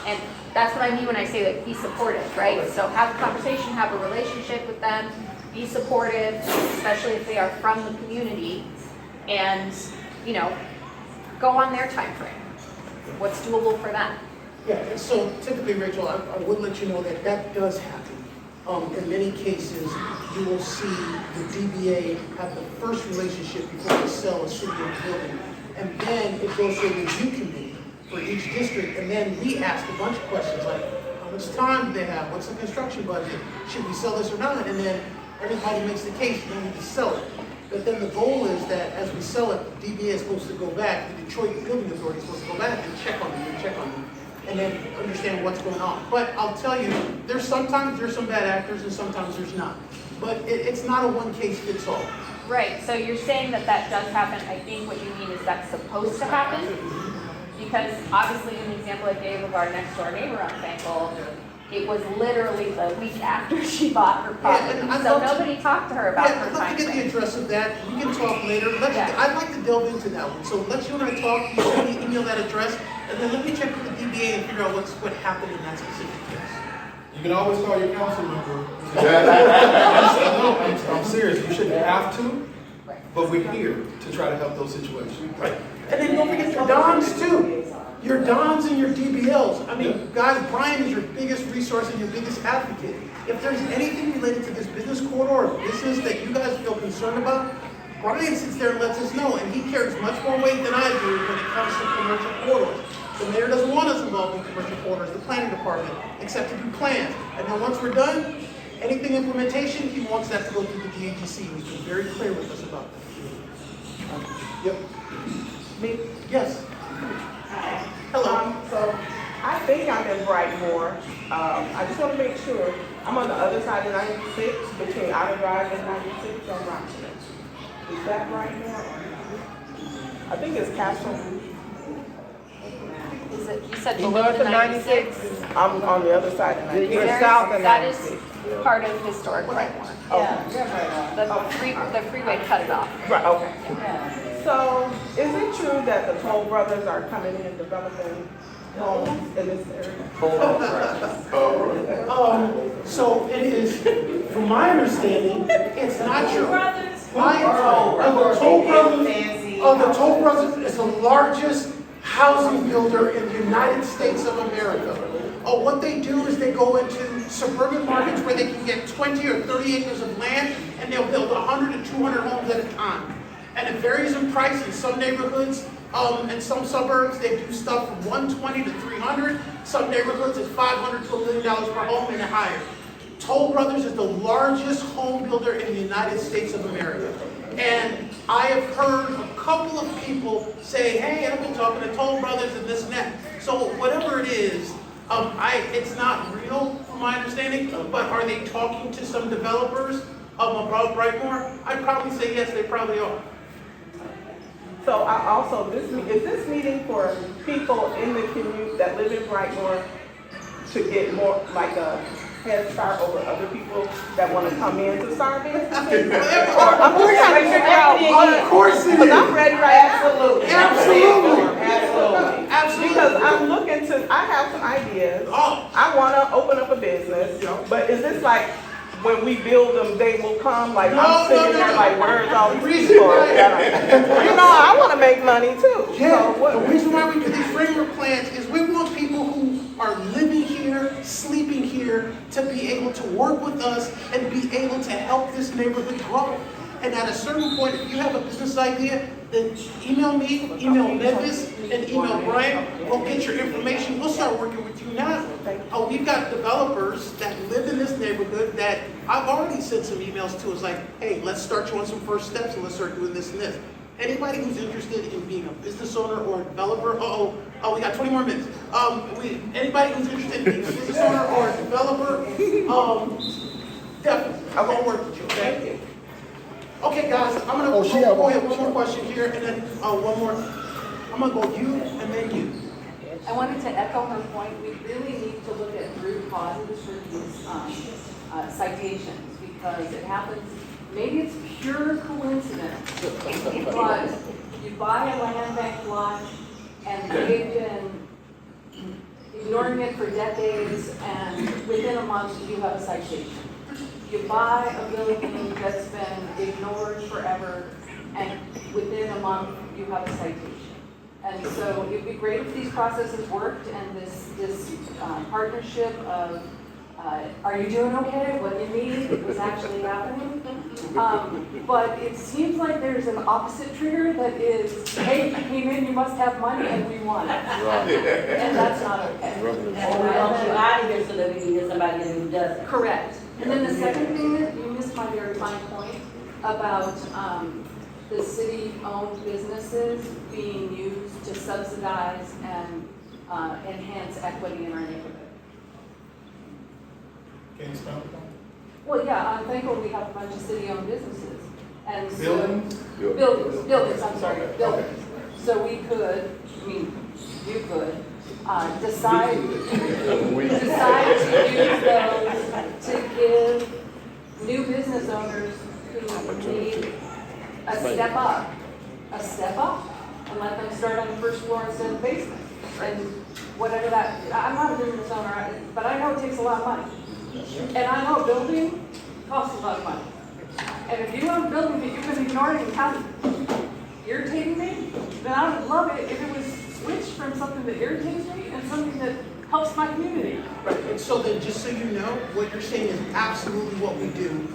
And that's what I mean when I say that be supportive, right? So have a conversation, have a relationship with them, be supportive, especially if they are from the community, and, you know, go on their time frame. What's doable for them? Yeah, and so typically, Rachel, I would let you know that that does happen. In many cases, you will see the DBA have the first relationship before they sell a city-owned building. And then it goes to a review committee for each district, and then we ask a bunch of questions like, how much time do they have? What's the construction budget? Should we sell this or not? And then everybody makes the case, and then we just sell it. But then the goal is that as we sell it, the DBA is supposed to go back, the Detroit Building Authority is supposed to go back and check on them, and then understand what's going on. But I'll tell you, there's some bad actors and sometimes there's not. But it's not a one case fits all. Right, so you're saying that that does happen. I think what you mean is that's supposed to happen. Because obviously in the example I gave of our next door neighbor on Fayetteville, it was literally the week after she bought her property. So nobody talked to her about her I'd love to get the address of that. We can talk later. I'd like to delve into that one. So let's you and I talk, you send me email that address, and then let me check with the DBA and figure out what happened in that specific case. You can always call your council member. I'm serious, you shouldn't have to, but we're here to try to help those situations. Right. And then don't forget your Dons too. Your Dons and your DBLs. I mean, guys, Brian is your biggest resource and your biggest advocate. If there's anything related to this business corridor or business that you guys feel concerned about, Brian sits there and lets us know, and he carries much more weight than I do when it comes to commercial corridors. The mayor doesn't want us involved in commercial corridors, the planning department, except to do plans. And then once we're done, anything implementation, he wants that to go through the DAGC. He's been very clear with us about that. Yep. Me? Yes. Hello. So I think I'm in Brightmoor. I just want to make sure. I'm on the other side of 96, between Outer Drive and 96 on Rockland. Is that Brightmoor? I think it's Castle. Is it, you said You below north the of 96? I'm on the other side of 96. You're south of 96. That is part of historic Brightmoor. Yeah. The freeway cut it off. Right, okay. So, is it true that the Toll Brothers are coming in and developing homes in this area? So it is, from my understanding, it's not true. The Toll Brothers is the largest housing builder in the United States of America. What they do is they go into suburban markets where they can get 20 or 30 acres of land, and they'll build 100 to 200 homes at a time. And it varies in price. In some neighborhoods, in some suburbs, they do stuff from 120 to 300. Some neighborhoods, it's $500 to $1 million per home and higher. Toll Brothers is the largest home builder in the United States of America. And I have heard a couple of people say, hey, I've been talking to Toll Brothers and this and that. So whatever it is, it's not real from my understanding, but are they talking to some developers about Brightmoor? I'd probably say yes, they probably are. So I also, is this meeting for people in the community that live in Brightmoor to get more, like a head start over other people that want to come in to start businesses? I'm just trying to figure out what. Of course it is. Because I'm ready right now. Absolutely. Because I'm looking to, I have some ideas. I want to open up a business, but is this like, when we build them, they will come? Like, I'm sitting there like, where's all these people? I want to make money too. Yeah, the reason why we do these framework plans is we want people who are living here, sleeping here, to be able to work with us and be able to help this neighborhood grow. And at a certain point, if you have a business idea, then email me, email Memphis, and email Brian. We'll get your information. We'll start working with you now. We've got developers that live in this neighborhood that I've already sent some emails to. It's like, hey, let's start you on some first steps and let's start doing this and this. Anybody who's interested in being a business owner or a developer, we got 20 more minutes. Anybody who's interested in being a business owner or a developer, definitely, I'm gonna work with you, okay? Okay, guys, I'm gonna go ahead, one more question here, and then one more. I'm gonna go you, and then you. I wanted to echo her point. We really need to look at root causes for these citations, because it happens, maybe it's pure coincidence, but you buy a land bank lot and they've been ignoring it for decades, and within a month you have a citation. You buy a building that's been ignored forever, and within a month you have a citation. And so it'd be great if these processes worked, and this partnership of are you doing okay? What do you need was actually happening. But it seems like there's an opposite trigger that is, hey, you came in, you must have money, and we want it. And that's not okay. And we want you out of here so that we can get somebody who does it. Correct. And then the second thing that you missed my very fine point about the city-owned businesses being used to subsidize and enhance equity in our neighborhood. Can you spell it? Well, yeah, on Thankful we have a bunch of city-owned businesses. And so, Buildings? Buildings, I'm sorry, buildings. So we could, you could, decide to use those to give new business owners who need a step up, and let them start on the first floor instead of the basement. And whatever that, I'm not a business owner, but I know it takes a lot of money. And I know building costs a lot of money. And if you have a building that you've been ignoring and kind of irritating me, then I would love it if it was switched from something that irritates me and something that helps my community. Right, and so then, just so you know, what you're saying is absolutely what we do.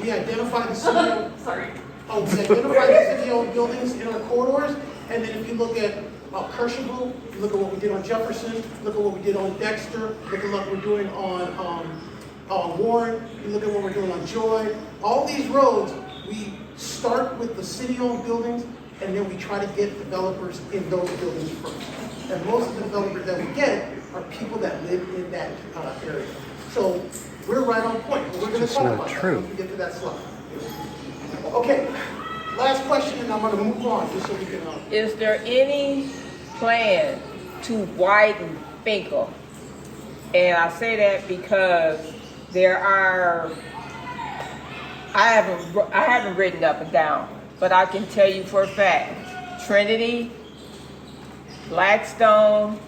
We identify the city. Sorry. We identify the city-owned buildings in our corridors, and then if you look at Kershable, you look at what we did on Jefferson, look at what we did on Dexter, look at what we're doing on Warren, you look at what we're doing on Joy. All these roads, we start with the city-owned buildings, and then we try to get developers in those buildings first. And most of the developers that we get are people that live in that area. So we're right on point. We're going to talk about that when we get to that slide. Okay, last question, and I'm going to move on just so we can. Is there any plan to widen Finkel? And I say that because there are, I haven't written up and down, but I can tell you for a fact, Trinity, Blackstone,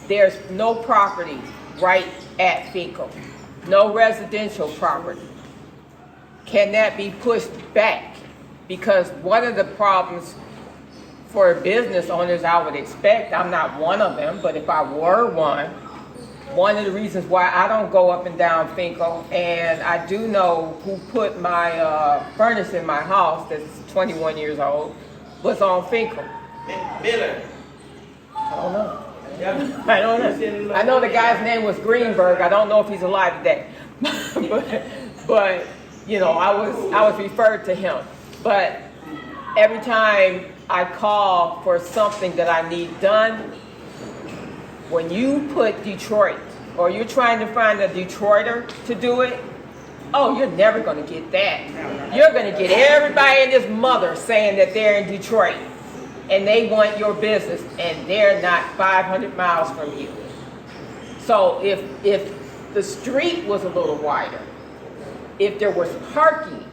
there's no property right at Finkel, no residential property. Can that be pushed back? Because one of the problems for business owners, I would expect, I'm not one of them, but if I were one of the reasons why I don't go up and down Finkel, and I do know who put my furnace in my house that's 21 years old, was on Finkel. Miller. I don't know. I don't know. I know the guy's name was Greenberg. I don't know if he's alive today. but you know, I was referred to him. But every time I call for something that I need done, when you put Detroit, or you're trying to find a Detroiter to do it, oh, you're never going to get that. You're going to get everybody and his mother saying that they're in Detroit and they want your business, and they're not 500 miles from you. So if the street was a little wider, if there was parking,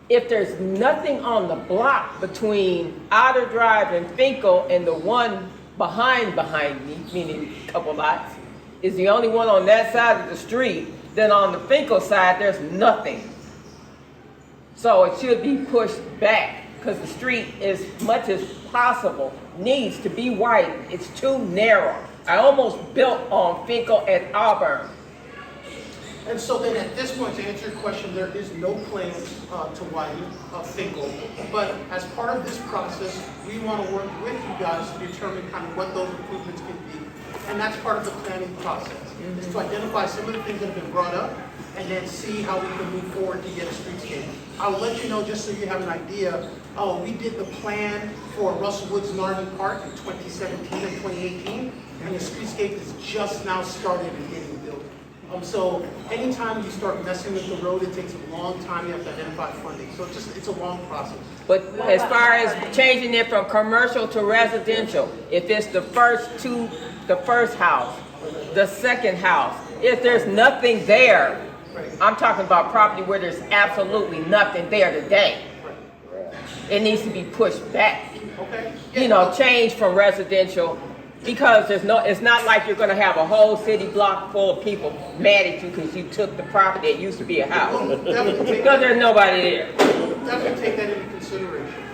if there's nothing on the block between Otter Drive and Finkel and the one behind me, meaning a couple lots, is the only one on that side of the street, then on the Finkel side, there's nothing. So it should be pushed back, because the street, as much as possible, needs to be widened. It's too narrow. I almost built on Finkel at Auburn. And so then at this point, to answer your question, there is no plans to widen Finkel. But as part of this process, we want to work with you guys to determine kind of what those improvements can be. And that's part of the planning process, is to identify some of the things that have been brought up and then see how we can move forward to get a streetscape. I'll let you know, just so you have an idea, we did the plan for Russell Woods Narden Park in 2017 and 2018, and the streetscape is just now started and getting built. So anytime you start messing with the road, it takes a long time. You have to identify funding. So it's a long process. But as far as changing it from commercial to residential, if it's the first house, the second house, if there's nothing there, I'm talking about property where there's absolutely nothing there today. It needs to be pushed back. Okay. You know, change from residential, because it's not like you're gonna have a whole city block full of people mad at you because you took the property that used to be a house. Because there's nobody there. Definitely take that into consideration.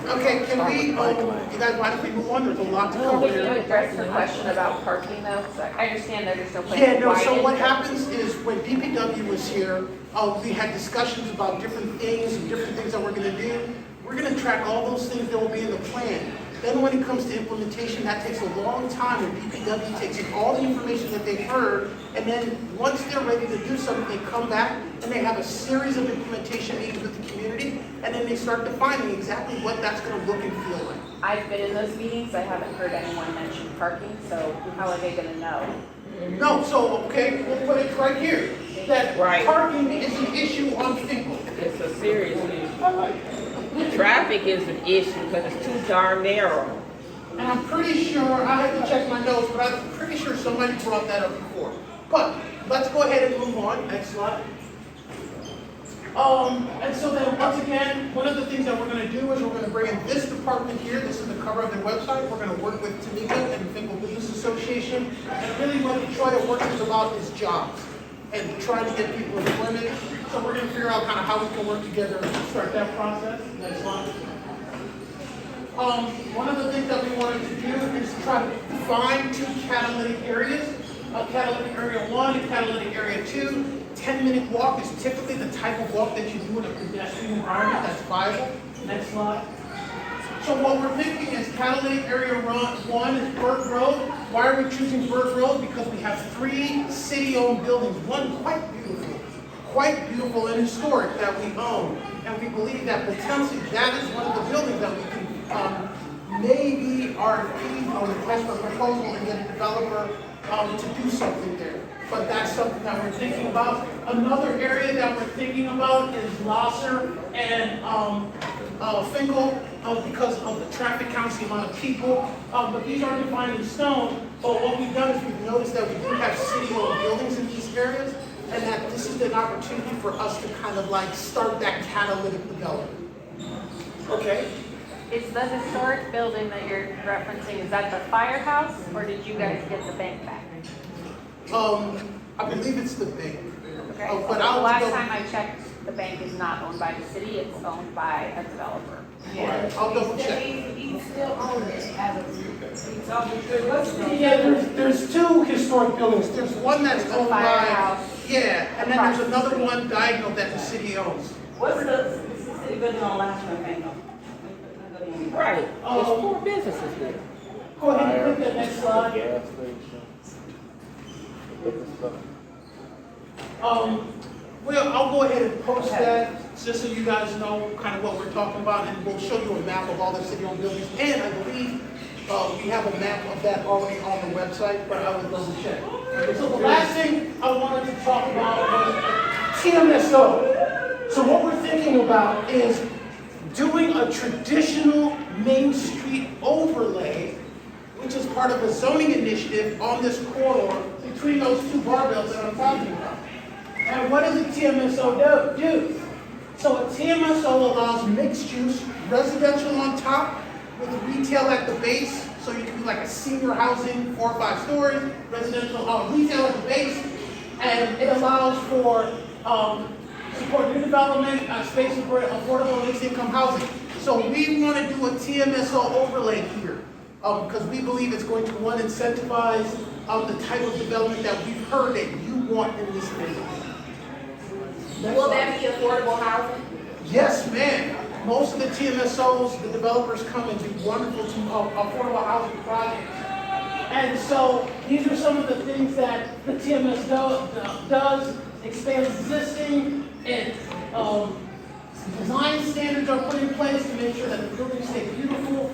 Okay, can we, you guys mind if we move on? There's a lot to cover Can you here. address the question about parking though? 'Cause I understand that there's no plan Yeah, to no, so widen. what happens is when DPW was here, we had discussions about different things and different things that we're gonna do. We're gonna track all those things that will be in the plan. Then when it comes to implementation, that takes a long time, and DPW takes in all the information that they've heard, and then once they're ready to do something, they come back and they have a series of implementation meetings with the community, and then they start defining exactly what that's gonna look and feel like. I've been in those meetings, I haven't heard anyone mention parking, so how are they gonna know? No, so, okay, we'll put it right here, that parking is an issue on Finkel. It's a serious issue. Traffic is an issue because it's too darn narrow. And I'm pretty sure, I have to check my notes, but I'm pretty sure somebody brought that up before. But let's go ahead and move on. Next slide. And so then once again, one of the things that we're going to do is we're going to bring in this department here. This is the cover of their website. We're going to work with Tamika and the Finkel Business Association. And really what Detroit Work is about is jobs and trying to get people employment. So we're going to figure out kind of how we can work together to start that process. Next slide. One of the things that we wanted to do is try to find two catalytic areas. Catalytic area 1 and catalytic area 2. 10-minute walk is typically the type of walk that you do in a pedestrian environment that's viable. Next slide. So what we're thinking is catalytic area 1 is Burke Road. Why are we choosing Burke Road? Because we have 3 city-owned buildings, one quite beautiful and historic that we own. And we believe that potentially that is one of the buildings that we can maybe RFP or request for proposal and get a developer to do something there. But that's something that we're thinking about. Another area that we're thinking about is Losser and Finkel because of the traffic counts, the amount of people. But these aren't defined in stone. But what we've done is we've noticed that we do have city-owned buildings in these areas, and that this is an opportunity for us to kind of like start that catalytic development. Okay. Is the historic building that you're referencing, is that the firehouse, or did you guys get the bank back? I believe it's the bank. Okay, But the I'll last go- time I checked, the bank is not owned by the city, it's owned by a developer. Yeah, I'll double check. He's still on it as of, what's the name? Yeah, there's 2 historic buildings. There's one that's There's a owned by, firehouse. yeah, and then there's another one diagonal that the city owns. What's the city building on Lashman, Bank? Right. There's 4 businesses there. Go ahead and click that next slide. Well, I'll go ahead and post that just so you guys know kind of what we're talking about, and we'll show you a map of all the city-owned buildings. And I believe we have a map of that already on the website, but I will double check. So the last thing I wanted to talk about was TMSO. So what we're thinking about is doing a traditional Main Street overlay, which is part of a zoning initiative on this corridor between those 2 barbells that I'm talking about. And what does a TMSO do? So a TMSO allows mixed use, residential on top with retail at the base. So you can do like a senior housing, 4 or 5 stories, residential retail at the base. And it allows for support new development, space for affordable mixed income housing. So we want to do a TMSO overlay here. because we believe it's going to, one, incentivize the type of development that we've heard that you want in this neighborhood. Will that be affordable housing? Yes, ma'am. Most of the TMSOs, the developers come and do wonderful affordable housing projects. And so these are some of the things that the TMS does, expands existing, and design standards are put in place to make sure that the buildings stay beautiful,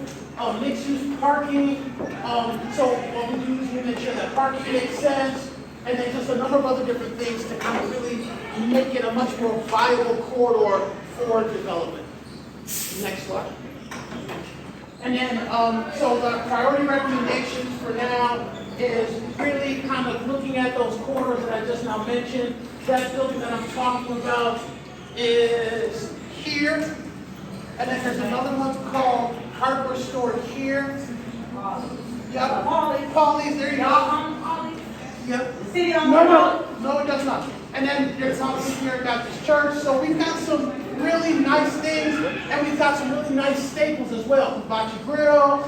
mixed-use parking. So what we do is we make sure that parking makes sense, and then just a number of other different things to kind of really make it a much more viable corridor for development. Next slide. And then, so the priority recommendations for now is really kind of looking at those corridors that I just now mentioned. That building that I'm talking about is here. And then there's another one called Hardware Store here. Yep. Paulie's, there you go. Yep. The city owns No, it does not. And then there's also here Baptist Church. So we've got some really nice things, and we've got some really nice staples as well. Hibachi Grill,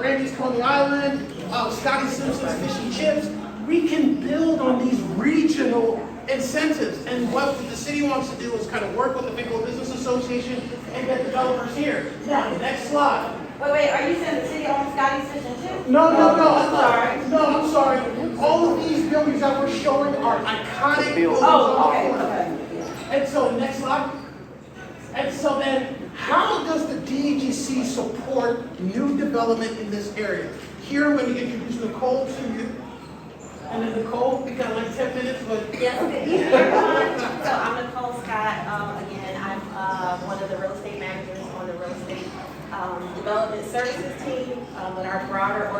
Randy's Coney Island, Scotty Simpson's Fish and Chips. We can build on these regional incentives. And what the city wants to do is kind of work with the Pickle Business Association and get developers here. Now, the next slide. Wait, are you saying the city owns Scotty's Fish and Chips? No, I'm sorry. No, I'm sorry. All of these buildings that we're showing are iconic buildings on the corner. And so, next slide. And so then, how does the DEGC support new development in this area? Here, I'm going to introduce Nicole to you. And then Nicole, we got like 10 minutes, but... Yes, everyone. So I'm Nicole Scott. Again, I'm one of the real estate managers on the real estate development services team. But our broader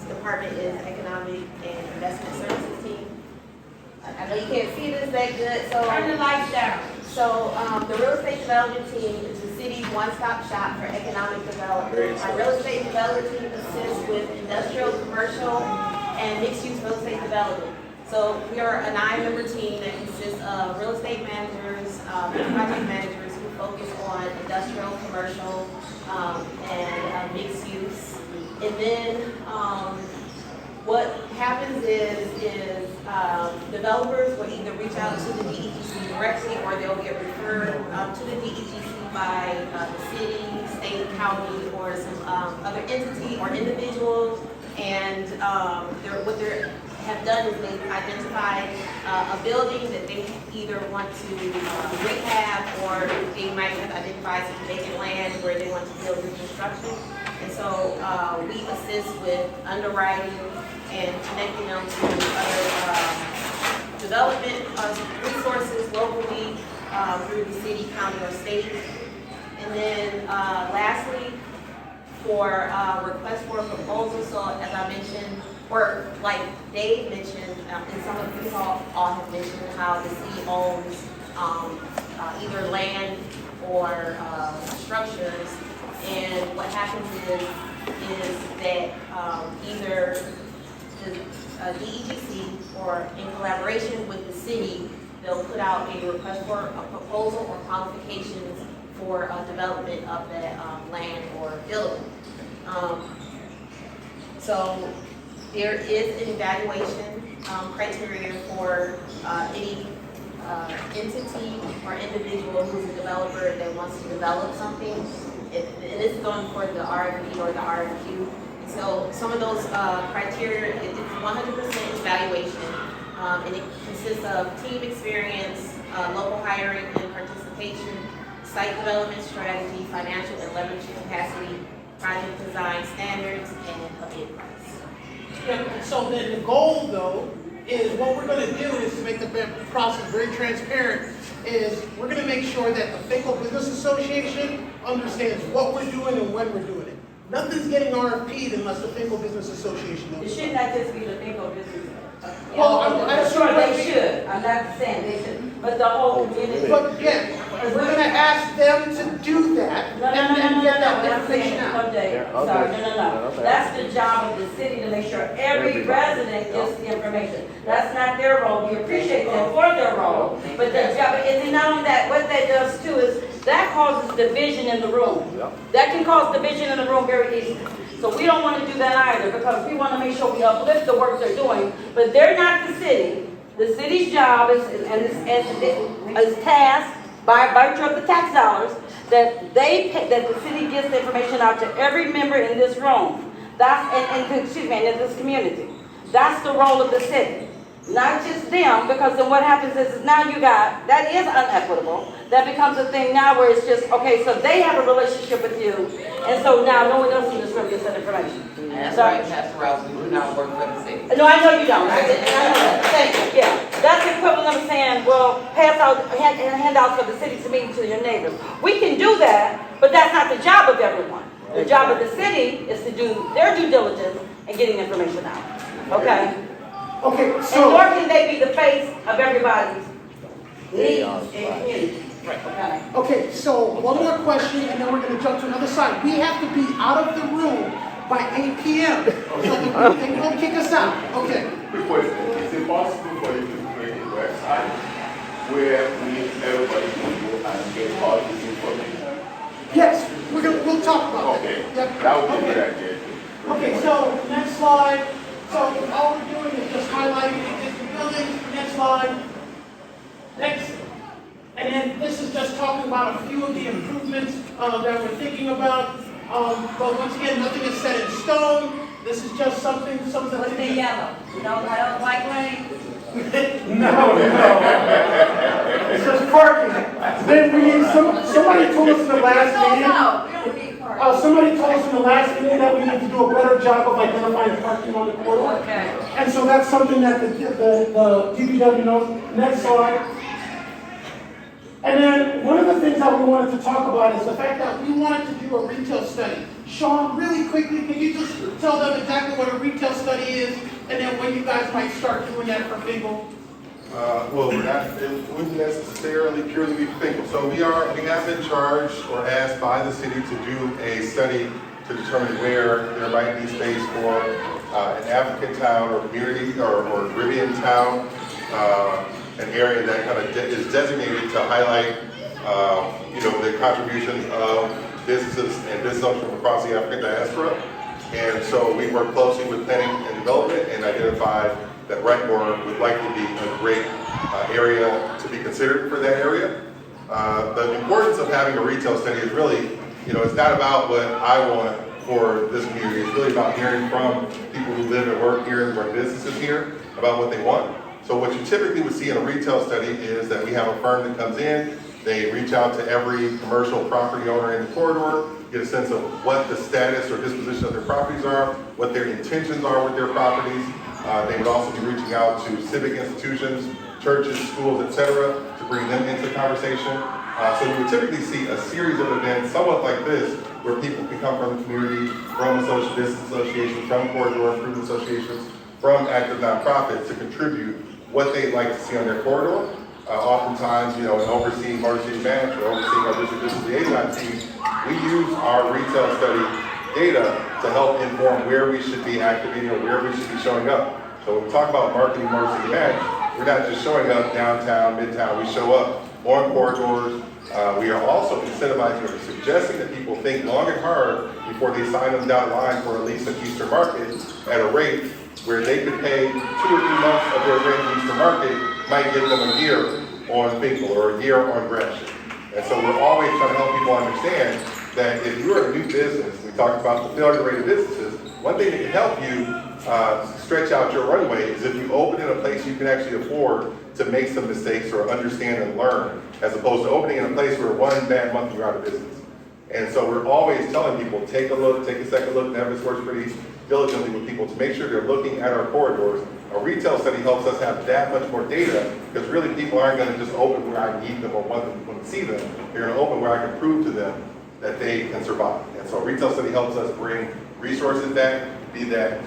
department is economic and investment services team. I know you can't see this that good, so Turn the lights down. So the real estate development team is the city's one-stop shop for economic development. Our real estate development team assists with industrial, commercial, and mixed-use real estate development. So we are a 9-member team that consists of real estate managers, and project managers who focus on industrial, commercial, and mixed use. And then what happens is developers will either reach out to the DEGC directly, or they'll get referred to the DEGC by the city, state, county, or some other entity or individual. And what they have done is they've identified a building that they either want to rehab, or they might have identified some vacant land where they want to build new construction. And so we assist with underwriting and connecting them to other development resources locally through the city, county, or state. And then lastly, for requests for a proposal, so as I mentioned, or like Dave mentioned, and some of you all have mentioned how the city owns either land or structures. And what happens is that either the DEGC or in collaboration with the city, they'll put out a request for a proposal or qualifications for development of that land or building. So there is an evaluation criteria for any entity or individual who's a developer that wants to develop something. And this is going for the RFP or the RFQ. So some of those criteria, it's 100% evaluation, and it consists of team experience, local hiring and participation, site development strategy, financial and leverage capacity, project design standards, and a bid price. Yeah, so then the goal, though, is what we're going to do is to make the process very transparent, is we're going to make sure that the Fayetteville Business Association understands what we're doing and when we're doing it. Nothing's getting RFP'd unless the Fayetteville Business Association knows. It should not just be the Fayetteville Business. Well, I'm sure they should. I'm not saying they should, but the whole community. But yeah, we're going to ask them to do that and get that information out. No. That's the job of the city, to make sure every resident gets the information. That's not their role. We appreciate them for their role, but their job, and not only that, what that does too is that causes division in the room. That can cause division in the room very easily. So we don't want to do that either, because we want to make sure we uplift the work they're doing, but they're not the city. The city's job is tasked by virtue of the tax dollars that the city gets the information out to every member in this room. And in this community. That's the role of the city. Not just them, because then what happens is now that is unequitable. That becomes a thing now where it's just, okay, so they have a relationship with you, and so now no one else in this room gets that information. And that's why Pastor Rouse, we do not work for the city. No, I know you don't. I know that. Thank you. Yeah. That's the equivalent of saying, well, pass out handouts for the city to meet to your neighbors. We can do that, but that's not the job of everyone. The job of the city is to do their due diligence and getting information out. Okay? Okay, so. And nor can they be the face of everybody's needs and community. Okay, so one more question, and then we're going to jump to another side. We have to be out of the room by 8 p.m. So they won't kick us out. Okay. Quick question. Is it possible for you to create a website where everybody can go and get all this information? Yes, we'll talk about that. Okay. Yep. That would be a good idea. Okay, so next slide. So all we're doing is just highlighting the existing buildings. Next slide. Next. And then this is just talking about a few of the improvements that we're thinking about. But once again, nothing is set in stone. This is just something. What's the yellow? You don't like green? No. It's just parking. Then we need somebody told us in the last meeting. No, we don't need parking. Somebody told us in the last meeting that we need to do a better job of identifying parking on the corridor. Okay. And so that's something that the DPW knows. Next slide. And then one of the things that we wanted to talk about is the fact that we wanted to do a retail study. Sean, really quickly, can you just tell them exactly what a retail study is, and then when you guys might start doing that for Fingal? Well, it wouldn't necessarily purely be Fingal. So we have been charged or asked by the city to do a study to determine where there might be space for an African town or community or Caribbean town, an area that kind of is designated to highlight, the contributions of businesses and business owners from across the African diaspora. And so we worked closely with planning and development and identified that Brightmoor would likely be a great area to be considered for that area. The importance of having a retail study is really, it's not about what I want for this community. It's really about hearing from people who live and work here and run businesses here about what they want. So what you typically would see in a retail study is that we have a firm that comes in, they reach out to every commercial property owner in the corridor, get a sense of what the status or disposition of their properties are, what their intentions are with their properties. They would also be reaching out to civic institutions, churches, schools, etc., to bring them into the conversation. So you would typically see a series of events, somewhat like this, where people can come from the community, from business associations, from corridor improvement associations, from active nonprofits to contribute what they'd like to see on their corridor. Oftentimes, an overseeing Motor City Manager or overseeing our district business liaison team, we use our retail study data to help inform where we should be activating or where we should be showing up. So when we talk about marketing Motor City Management, we're not just showing up downtown, midtown, we show up on corridors. We are also incentivizing or suggesting that people think long and hard before they sign them down the line for a lease at Eastern Market at a rate where they could pay 2 or 3 months of their rent at Eastern Market, might give them a year on Finkel or a year on Gresham. And so we're always trying to help people understand that if you're a new business, we talked about the failure rate of businesses, one thing that can help you stretch out your runway is if you open in a place you can actually afford to make some mistakes or understand and learn, as opposed to opening in a place where one bad month you're out of business. And so we're always telling people, take a look, take a second look, and Evidence works pretty diligently with people to make sure they're looking at our corridors. A retail study helps us have that much more data, because really people aren't going to just open where I need them or want them to see them. They're going to open where I can prove to them that they can survive. And so a retail study helps us bring resources back, be that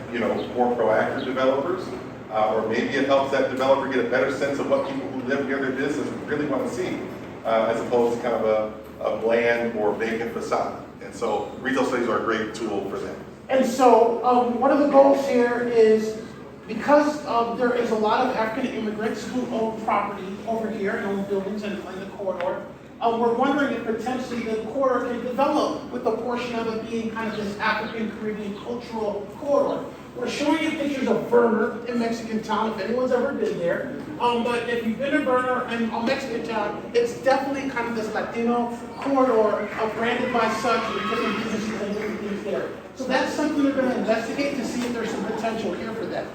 more proactive developers, or maybe it helps that developer get a better sense of what people who live near their business really want to see, as opposed to kind of a bland or vacant facade. And so retail studies are a great tool for that. And so one of the goals here is, because there is a lot of African immigrants who own property over here and own buildings in the corridor, we're wondering if potentially the corridor can develop with a portion of it being kind of this African Caribbean cultural corridor. We're showing you pictures of Verner in Mexican Town, if anyone's ever been there. But if you've been to Verner and on Mexican Town, it's definitely kind of this Latino corridor branded by such with different businesses and different things there. So that's something we're going to investigate to see if there's some potential here for that.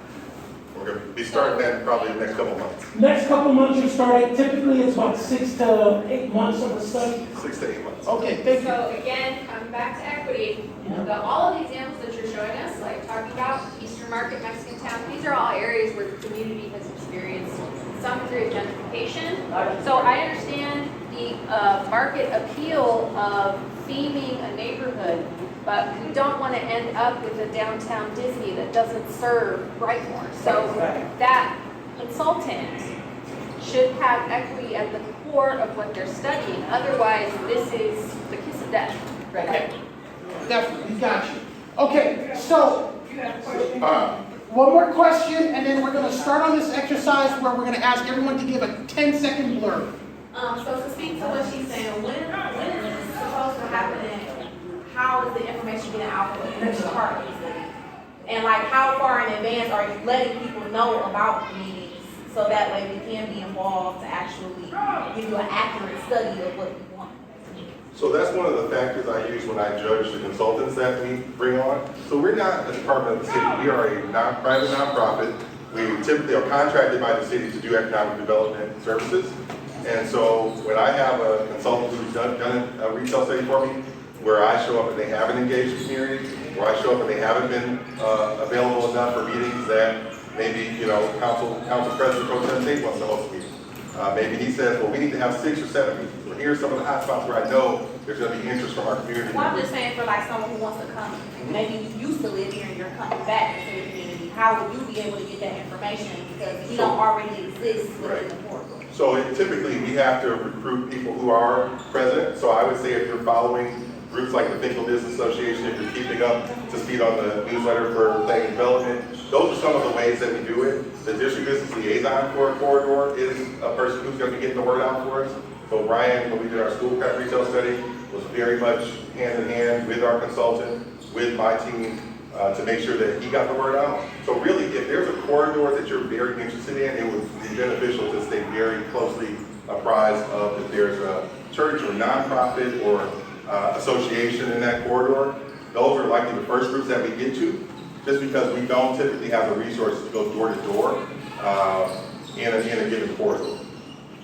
We're going to be starting that probably the next couple of months. Next couple months you start it. Typically it's about 6 to 8 months of a study. 6 to 8 months. Okay, thank you. So again, coming back to equity, all of the examples that you're showing us, like talking about Eastern Market, Mexican Town, these are all areas where the community has experienced some degree of gentrification. So I understand the market appeal of theming a neighborhood, but we don't want to end up with a downtown Disney that doesn't serve Brightmoor. So that consultant should have equity at the core of what they're studying. Otherwise, this is the kiss of death. Okay. Definitely, we got you. Okay, so one more question, and then we're going to start on this exercise where we're going to ask everyone to give a 10-second blurb. So to speak to what she's saying, when is this supposed to happen and how is the information getting out for each part of the city? And like how far in advance are you letting people know about the meetings so that way we can be involved to actually give you an accurate study of what you want? So that's one of the factors I use when I judge the consultants that we bring on. So we're not a department of the city. We are a private nonprofit. We typically are contracted by the city to do economic development services. And so when I have a consultant who's done a retail study for me, where I show up and they haven't engaged the community, where I show up and they haven't been available enough for meetings that maybe, Council President Pro Tem Tate wants to host a meeting. Maybe he says, well, we need to have 6 or 7 meetings. Well, here's some of the hot spots where I know there's going to be interest from our community. Well, I'm just saying for like someone who wants to come, maybe you used to live here and you're coming back into the community, how would you be able to get that information because you don't already exist within the corridor? So typically we have to recruit people who are present. So I would say if you're following groups like the Finkel Business Association, if you're keeping up to speed on the newsletter for planning development, those are some of the ways that we do it. The district business liaison for a corridor is a person who's going to be getting the word out for us. So Brian, when we did our school prep retail study, was very much hand in hand with our consultant, with my team, to make sure that he got the word out. So really, if there's a corridor that you're very interested in, it would be beneficial to stay very closely apprised of if there's a church or nonprofit or association in that corridor. Those are likely the first groups that we get to, just because we don't typically have the resources to go door to door in a given corridor.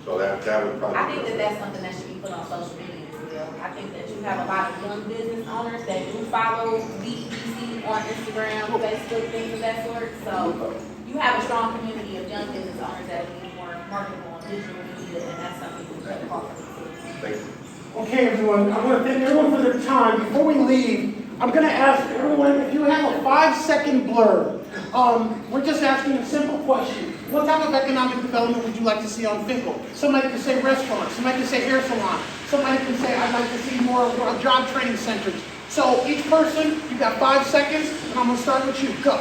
So that would probably. I think that's something that should be put on social media as well. I think that you have a lot of young business owners that do follow DEC on Instagram, Facebook, things of that sort. So you have a strong community of young business owners that need more marketable on digital media, and that's something we should offer. Thank you. Okay, everyone, I want to thank everyone for their time. Before we leave, I'm going to ask everyone if you have a 5-second blurb. We're just asking a simple question. What type of economic development would you like to see on Finkel? Somebody can say restaurant, somebody can say hair salon, somebody can say I'd like to see more job training centers. So each person, you got 5 seconds, and I'm going to start with you. Go. I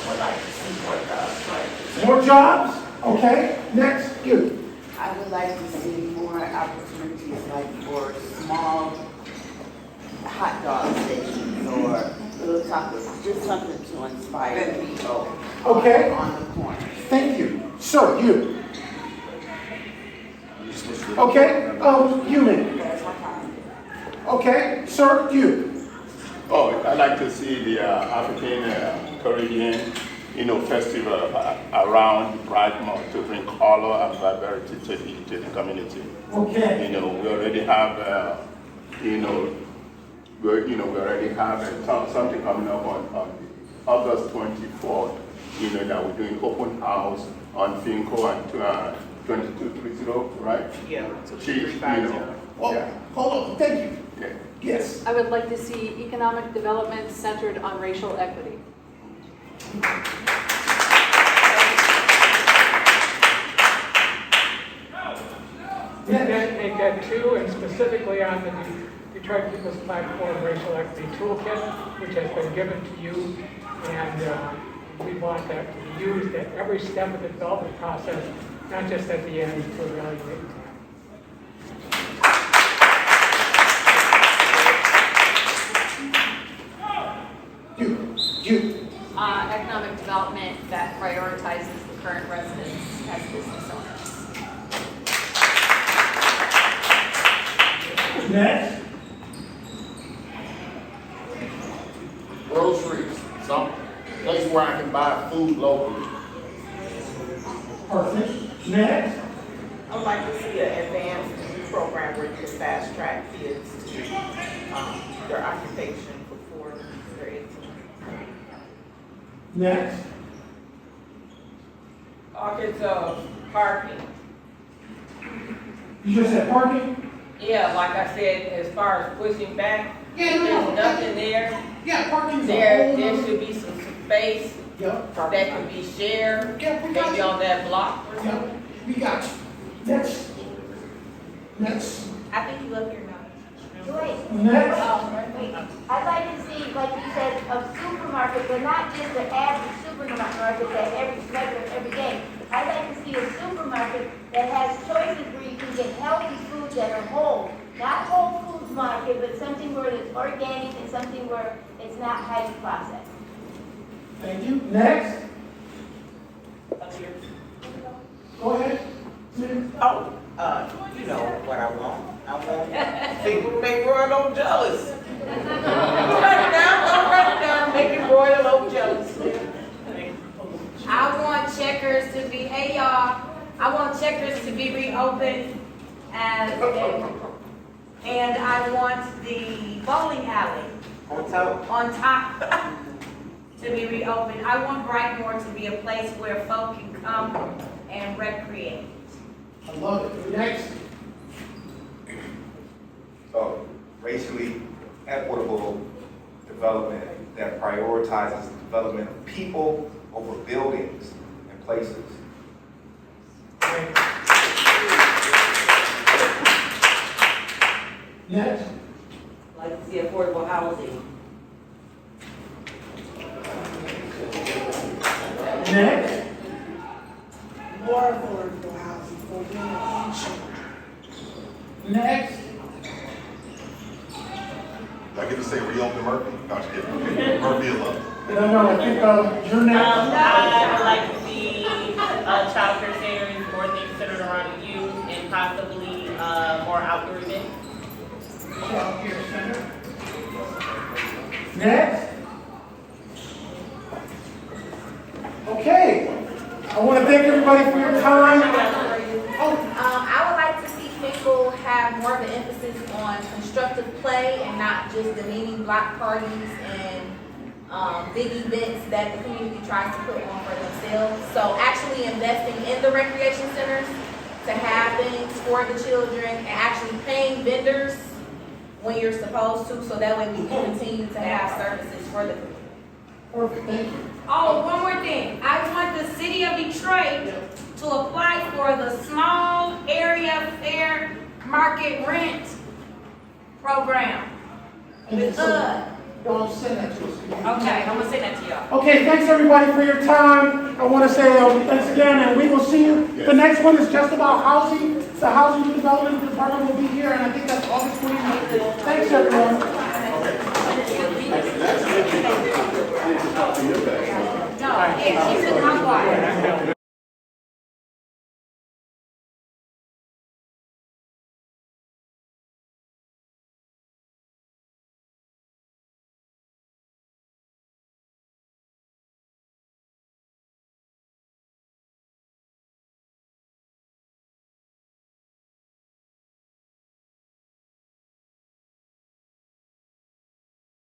would like to see more jobs, right? More jobs? Okay. Next, you. I would like to see more opportunities like for small hot dog stations or little tacos, just something to inspire people. Okay. On the corner. Thank you. Sir, you. Okay. You, ma'am. Okay. Sir, you. Oh, I'd like to see the African Caribbean, festival around Brightmoor to bring color and variety to the community. Okay. We already have, we already have something coming up on August 24th. That we're doing open house on Finco and 2230, right? Yeah. Chief, Oh, hold on. Thank you. Yeah. Yes. I would like to see economic development centered on racial equity. Make that too, and specifically on the Detroit People's Platform Racial Equity Toolkit, which has been given to you, and we want that to be used at every step of the development process, not just at the end to evaluate. economic development that prioritizes the current residents as business owners. Next. Groceries, some place where I can buy food locally. Perfect. Next. I would like to see an advanced program where you can fast track kids to their occupation before they're 18. Next. Pockets of parking. You just said parking? Yeah, like I said, as far as pushing back, Yeah, no, there's nothing there. Yeah, parking's a There whole nother- should be some space Yep. that could be shared, Yeah, we got maybe you. on that block or Yeah, something. we got you. Next. Next. I think you up here now. Wait. Next. Wait. I'd like to see, like you said, a supermarket, but not just the average supermarket that every day. I'd like to see a supermarket that has choices where you can get healthy foods that are whole. Not Whole Foods market, but something where it's organic and something where it's not highly processed. Thank you. Next. Go ahead. Oh, you know what I want. I want people to make Roy a little jealous. Don't write it down, make it Roy a little jealous. I want Checkers to be, hey y'all, I want Checkers to be reopened and I want the bowling alley On top. to be reopened. I want Brightmoor to be a place where folk can come and recreate. I love it. Next. Racially equitable development that prioritizes the development of people over buildings and places. Next. I'd like to see affordable housing. Next. More affordable housing for women and children. Next. Do I get to say reopen Murphy? No, just kidding. Murphy alone. No, I think you're next. I would like to see child care centers, more things centered around the youth, and possibly more outdoor events. Child Care Center. Next. Okay. I want to thank everybody for your time. I would like to see people have more of an emphasis on constructive play and not just demeaning block parties and big events that the community tries to put on for themselves. So actually investing in the recreation centers to have things for the children and actually paying vendors when you're supposed to, so that way we can continue to have services for the community. Perfect, thank you. Oh, one more thing. I want the city of Detroit to apply for the small area fair market rent program with HUD. Don't send that to us. Okay, I'm gonna send that to y'all. Okay, thanks everybody for your time. I want to say thanks again, and we will see you. The next one is just about housing. The Housing Development Department will be here, and I think that's August 29th. Thanks, everyone. No, yeah, she's in my water.